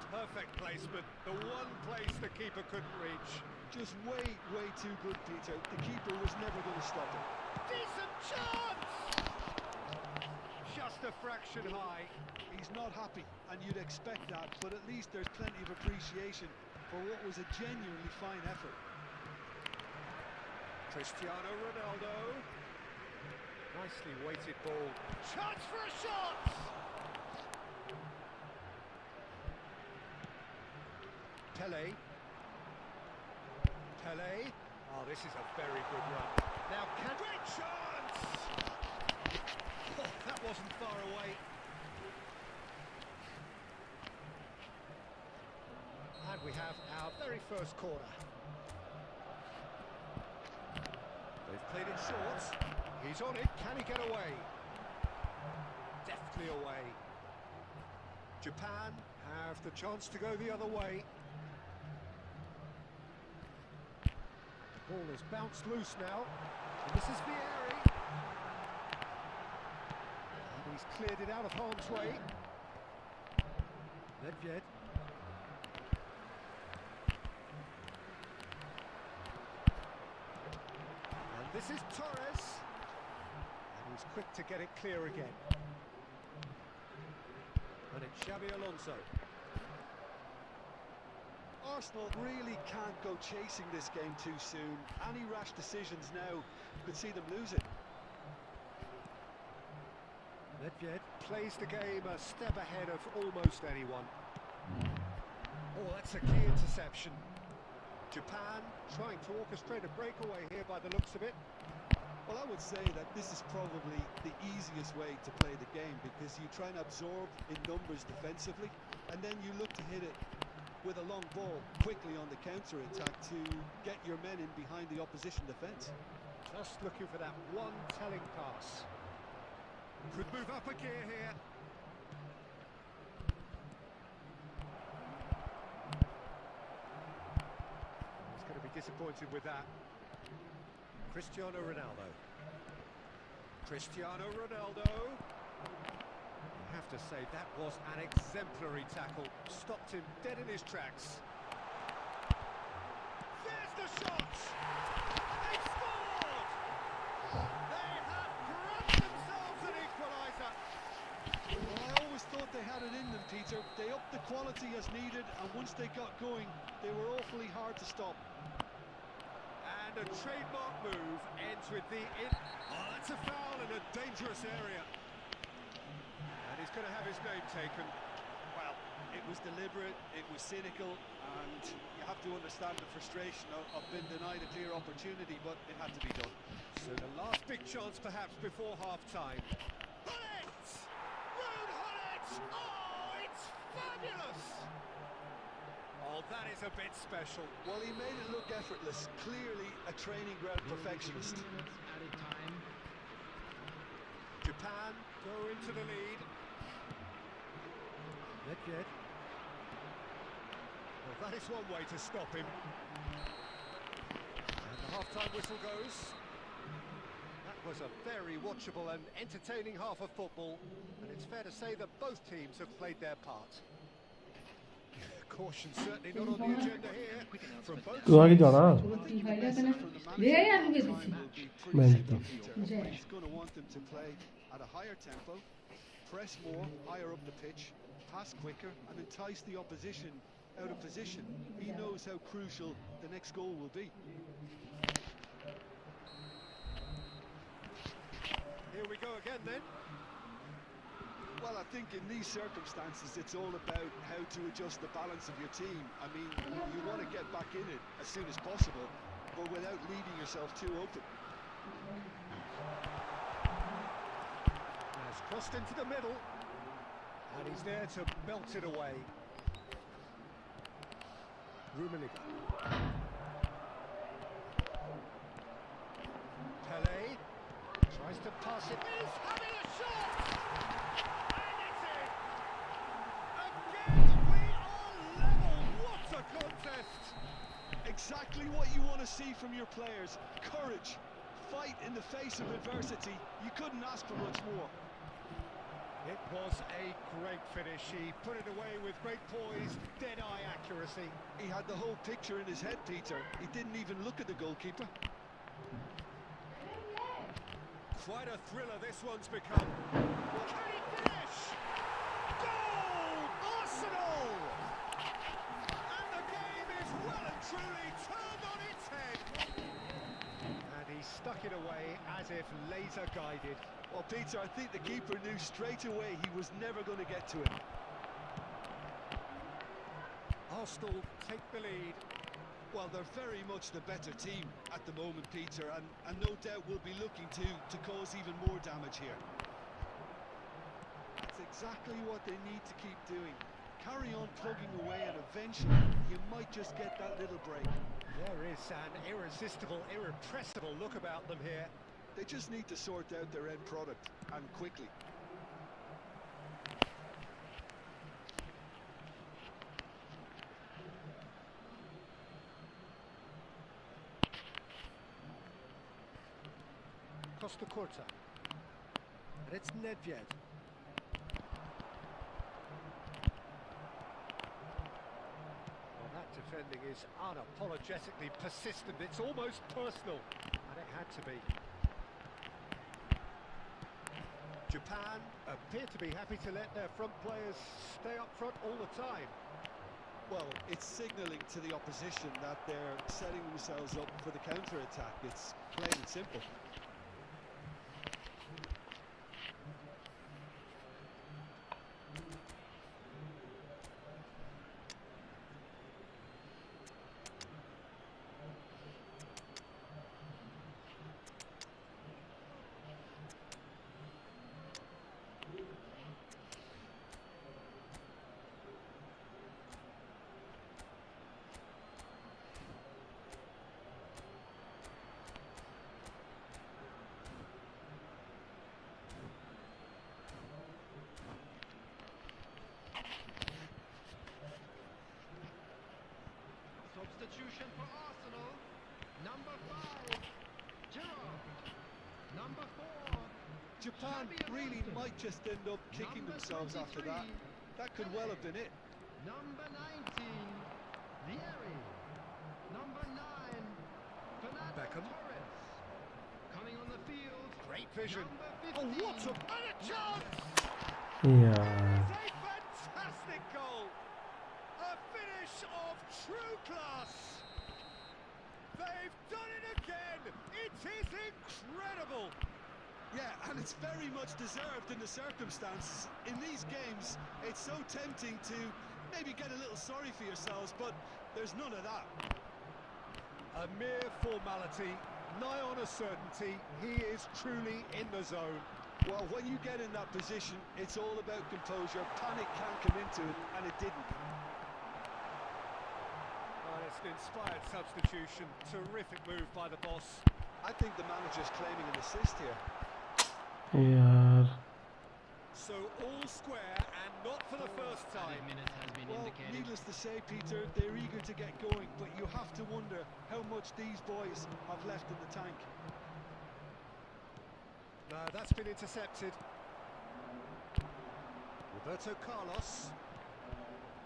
Perfect placement. The one place the keeper couldn't reach. Just way too good, Peter. The keeper was never going to stop him. Decent chance! Just a fraction high. He's not happy, and you'd expect that, but at least there's plenty of appreciation for what was a genuinely fine effort. Cristiano Ronaldo. Nicely weighted ball. Chance for a shot! Tele. Tele. Oh, this is a very good run. Now, great chance! Oh, that wasn't far away. And we have our very first corner. They've played it short. He's on it. Can he get away? Deftly away. Japan have the chance to go the other way. The ball is bounced loose now. And this is Vieri. And he's cleared it out of harm's way. Nedved. And this is Torres. And he's quick to get it clear again. And it's Xabi Alonso. Arsenal really can't go chasing this game too soon. Any rash decisions now could see them lose it. Nedved plays the game a step ahead of almost anyone. Oh, that's a key interception. Japan trying to orchestrate a breakaway here by the looks of it. Well, I would say that this is probably the easiest way to play the game because you try and absorb in numbers defensively and then you look to hit it with a long ball quickly on the counter-attack to get your men in behind the opposition defence. Just looking for that one telling pass. Could move up a gear here. He's going to be disappointed with that. Cristiano Ronaldo. Cristiano Ronaldo. I have to say that was an exemplary tackle. Stopped him dead in his tracks. There's the shot! They scored! They have grabbed themselves an equaliser. Well, I always thought they had it in them, Peter. They upped the quality as needed, and once they got going, they were awfully hard to stop. And a trademark move ends with the Oh, that's a foul in a dangerous area. And he's going to have his name taken. Well, it was deliberate, it was cynical, and you have to understand the frustration of being denied a clear opportunity, but it had to be done. So the last big chance perhaps before half-time. Hullet! Ruud Hullet! Oh, it's fabulous! Oh, that is a bit special. Well, he made it look effortless. Clearly a training ground perfectionist. Added time. Japan go into the lead. Nedved. Well, that is one way to stop him. And the half-time whistle goes. That was a very watchable and entertaining half of football, and it's fair to say that both teams have played their part. Caution certainly not on the agenda here from both तू आगे जाना रोटी खाई जा करना ले यार मुझे पीछे मैं जीता मुझे He's going to want them to play at a higher tempo, press more, higher up the pitch, pass quicker, and entice the opposition out of position. He knows how crucial the next goal will be. Here we go again then. Well, I think in these circumstances, it's all about how to adjust the balance of your team. I mean, you want to get back in it as soon as possible, but without leaving yourself too open. Has crossed into the middle, and he's there to melt it away. Rummenigge. Pele tries to pass it. He's having a shot! And it's in! Again, we are level! What a contest! Exactly what you want to see from your players. Courage, fight in the face of adversity. You couldn't ask for much more. It was a great finish. He put it away with great poise, dead-eye accuracy. He had the whole picture in his head, Peter. He didn't even look at the goalkeeper. Quite a thriller this one's become. Can he finish? Goal! Arsenal! And the game is well and truly turned on its head. And he stuck it away as if laser guided. Well, Peter, I think the keeper knew straight away he was never going to get to him. Arsenal take the lead. Well, they're very much the better team at the moment, Peter, and no doubt will be looking to cause even more damage here. That's exactly what they need to keep doing. Carry on plugging away, and eventually you might just get that little break. There is an irresistible, irrepressible look about them here. They just need to sort out their end product, and quickly. Costa Curta. And it's Nedved. Well, that defending is unapologetically persistent. It's almost personal, and it had to be. Japan appear to be happy to let their front players stay up front all the time. Well, it's signalling to the opposition that they're setting themselves up for the counter-attack. It's plain and simple. Substitution for Arsenal. Number 5, Giroud. Number 4. Japan really might just end up kicking themselves after that. That could well have been it. Number 19, Vieri. Number 9, Fernando Beckham. Torres. Coming on the field. Great vision. Number 15. Oh, what a chance! यार It's a fantastic goal. A finish of true class. They've done it again. It is incredible. Yeah, and it's very much deserved in the circumstances. In these games, it's so tempting to maybe get a little sorry for yourselves, but there's none of that. A mere formality, nigh on a certainty. He is truly in the zone. Well, when you get in that position, it's all about composure. Panic can come into it, and it didn't. Oh, it's an inspired substitution. Terrific move by the boss. I think the manager's claiming an assist here. यार So all square, and not for the first time. Well, needless to say, Peter, they're eager to get going, but you have to wonder how much these boys have left in the tank. No, that's been intercepted. Roberto Carlos.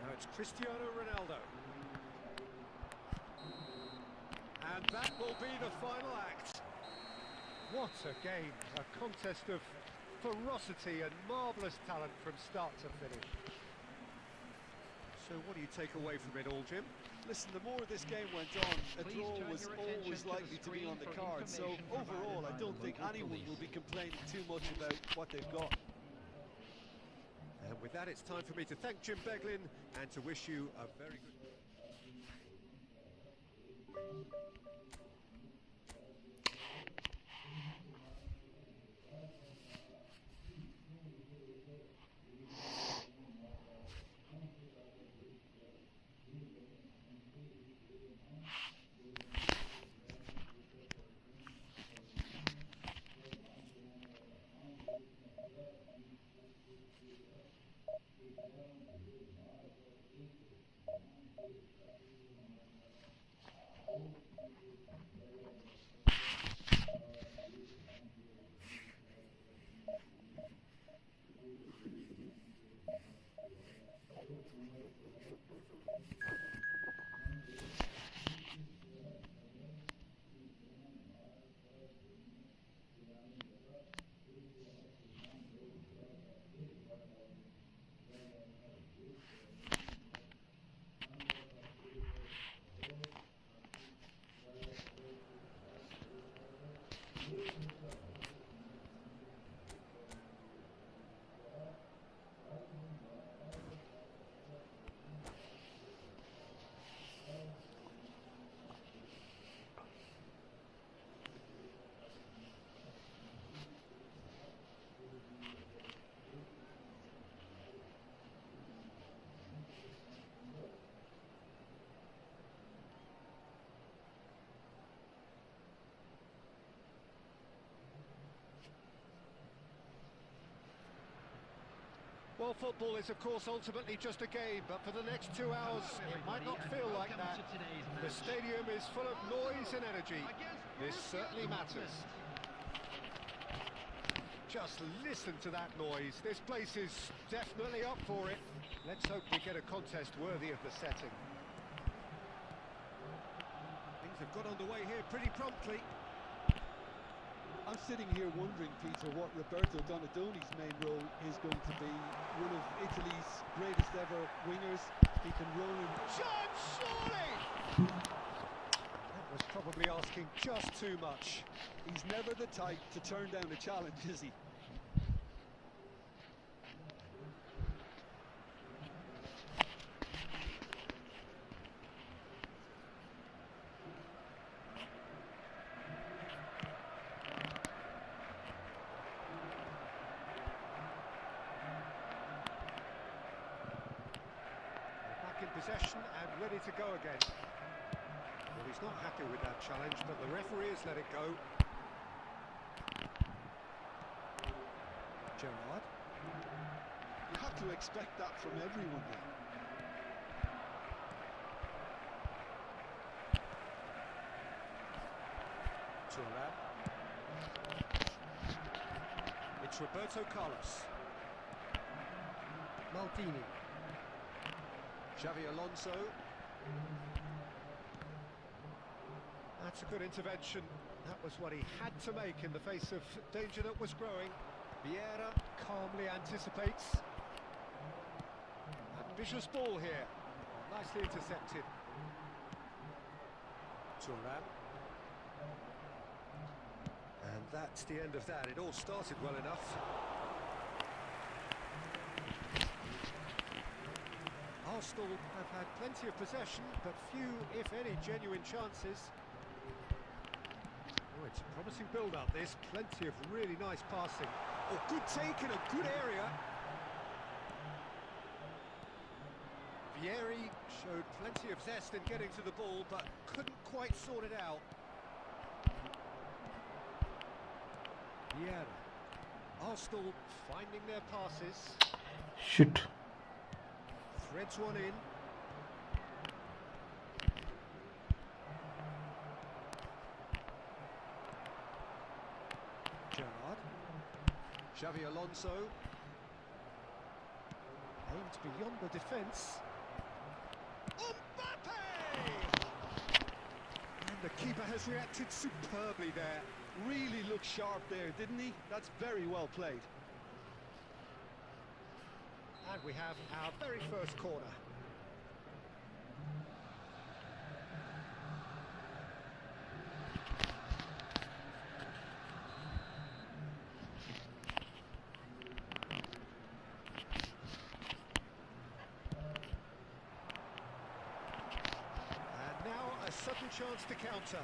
Now it's Cristiano Ronaldo. And that will be the final act. What a game, a contest of ferocity and marvellous talent from start to finish. So what do you take away from it all, Jim? Listen, the more this game went on, a draw was always likely to be on the card. So overall, I don't think anyone will be complaining too much about what they've got. And with that, it's time for me to thank Jim Beglin and to wish you a very good... Well, football is, of course, ultimately just a game, but for the next 2 hours, it might not feel like that. The stadium is full of noise and energy. This certainly matters. Just listen to that noise. This place is definitely up for it. Let's hope we get a contest worthy of the setting. Things have got underway here pretty promptly. I'm sitting here wondering, Peter, what Roberto Donadoni's main role is going to be. One of Italy's greatest ever wingers. He can roll and... Shot, surely! That was probably asking just too much. He's never the type to turn down a challenge, is he? Possession and ready to go again. Well, he's not happy with that challenge, but the referee has let it go. Gerrard. You have to expect that from everyone now. Thuram. It's Roberto Carlos. Maldini. Xavi Alonso. That's a good intervention. That was what he had to make in the face of danger that was growing. Vieira calmly anticipates. Ambitious ball here. Nicely intercepted. Thuram. And that's the end of that. It all started well enough. Arsenal have had plenty of possession, but few, if any, genuine chances. Oh, it's a promising build-up, this. Plenty of really nice passing. Oh, good take in a good area. Vieri showed plenty of zest in getting to the ball, but couldn't quite sort it out. Vieira. Arsenal finding their passes. Shit. Threads one in. Gerrard. Xavi Alonso. Aimed beyond the defence. Mbappe! And the keeper has reacted superbly there. Really looked sharp there, didn't he? That's very well played. And we have our very first corner. And now a sudden chance to counter.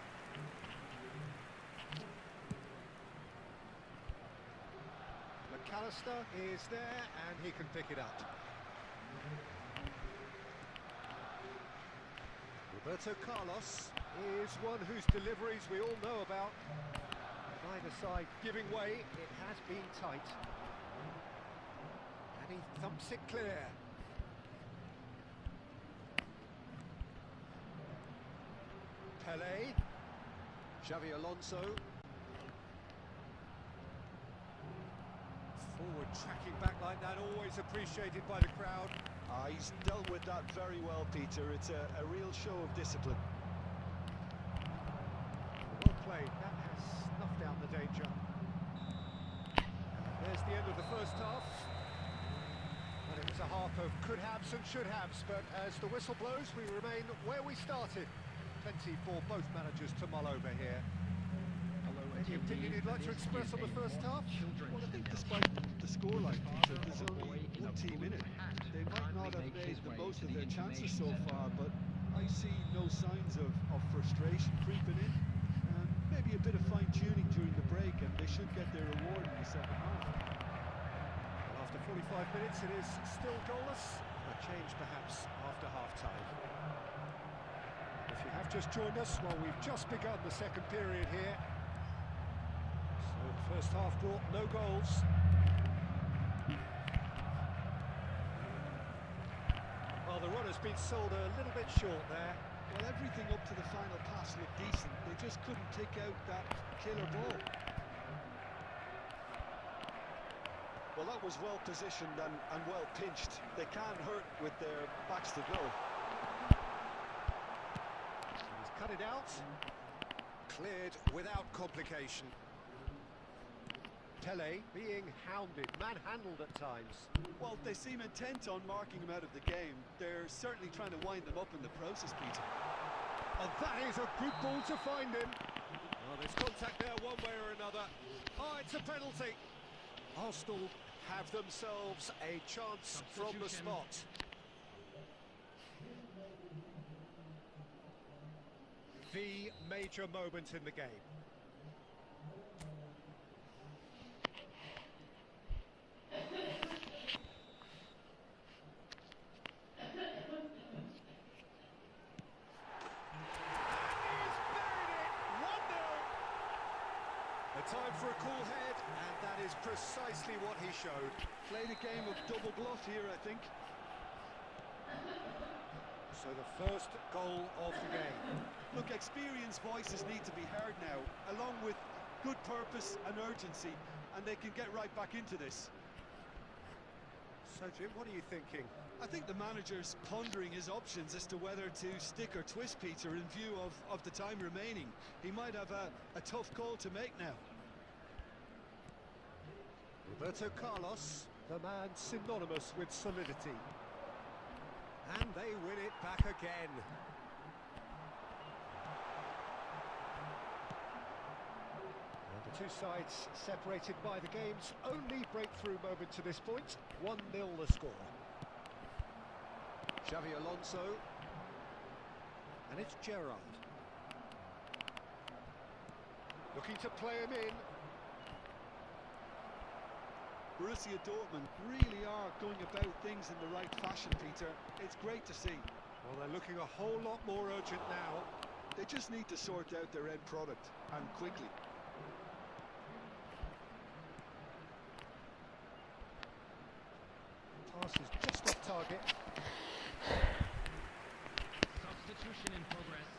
McAllister is there and he can pick it up. Roberto Carlos is one whose deliveries we all know about. Neither side giving way, it has been tight. And he thumps it clear. Pelé. Xavi Alonso. Forward tracking back like that, always appreciated by the crowd. He's dealt with that very well, Peter. It's a real show of discipline. Well played, that has snuffed out the danger. There's the end of the first half. And it was a half of could-haves and should-haves, but as the whistle blows, we remain where we started. Plenty for both managers to mull over here. Any opinion you'd like to express on the first half? Well, I think despite the scoreline, Peter, there's only one team in it. They might not have made the most of their chances so far, but I see no signs of frustration creeping in. And maybe a bit of fine-tuning during the break, and they should get their reward in the second half. Well, after 45 minutes, it is still goalless. A change, perhaps, after half-time. If you have just joined us, well, we've just begun the second period here. So the first half brought no goals. Well, the run has been sold a little bit short there. Well, everything up to the final pass looked decent. They just couldn't take out that killer ball. Well, that was well positioned and well pinched. They can hurt with their backs to goal. He's cut it out. Cleared without complication. Pelé being hounded, manhandled at times. Well, they seem intent on marking him out of the game. They're certainly trying to wind them up in the process, Peter. And that is a good ball to find him. Oh, there's contact there one way or another. Oh, it's a penalty. Arsenal have themselves a chance from the spot. The major moment in the game. Time for a cool head, and that is precisely what he showed. Played a game of double bluff here, I think. So the first goal of the game. Look, experienced voices need to be heard now, along with good purpose and urgency, and they can get right back into this. So, Jim, what are you thinking? I think the manager's pondering his options as to whether to stick or twist, Peter, in view of the time remaining. He might have a tough call to make now. Roberto Carlos, the man synonymous with solidity. And they win it back again. And the two sides separated by the game's only breakthrough moment to this point. 1-0 the score. Xavi Alonso. And it's Gerrard. Looking to play him in. Borussia Dortmund really are going about things in the right fashion, Peter. It's great to see. Well, they're looking a whole lot more urgent now. They just need to sort out their end product, and quickly. Pass is just off target. Substitution in progress.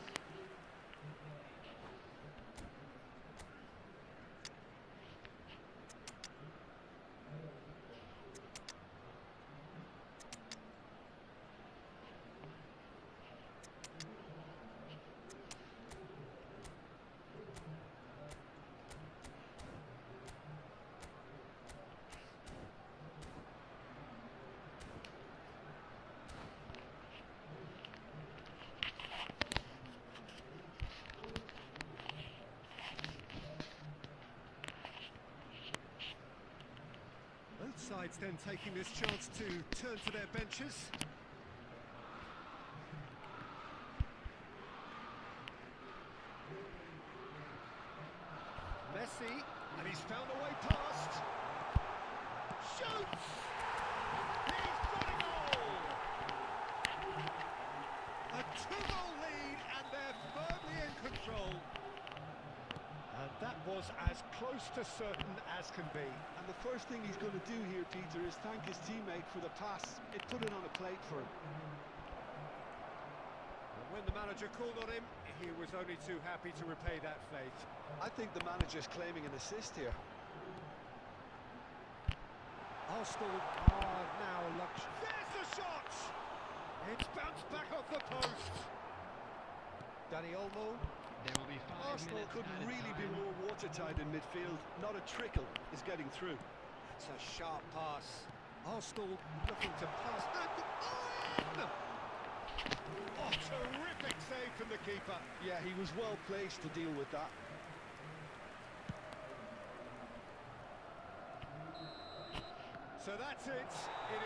sides then taking this chance to turn to their benches. Messi, and he's found a way past. Shoots! He's got a goal! A 2-goal lead, and they're firmly in control. And that was as close to certain as can be. And the first thing he's going to do here, Peter, is thank his teammate for the pass. It put it on a plate for him. And when the manager called on him, he was only too happy to repay that faith. I think the manager's claiming an assist here. Arsenal are now lucky. There's the shot! It's bounced back off the post. Danny Olmo. There will be 5 Arsenal minutes could added really be time. more watertight in midfield. Not a trickle is getting through. It's a sharp pass. Arsenal looking to pass. And on! Oh, terrific save from the keeper. Yeah, he was well placed to deal with that. So that's it. It is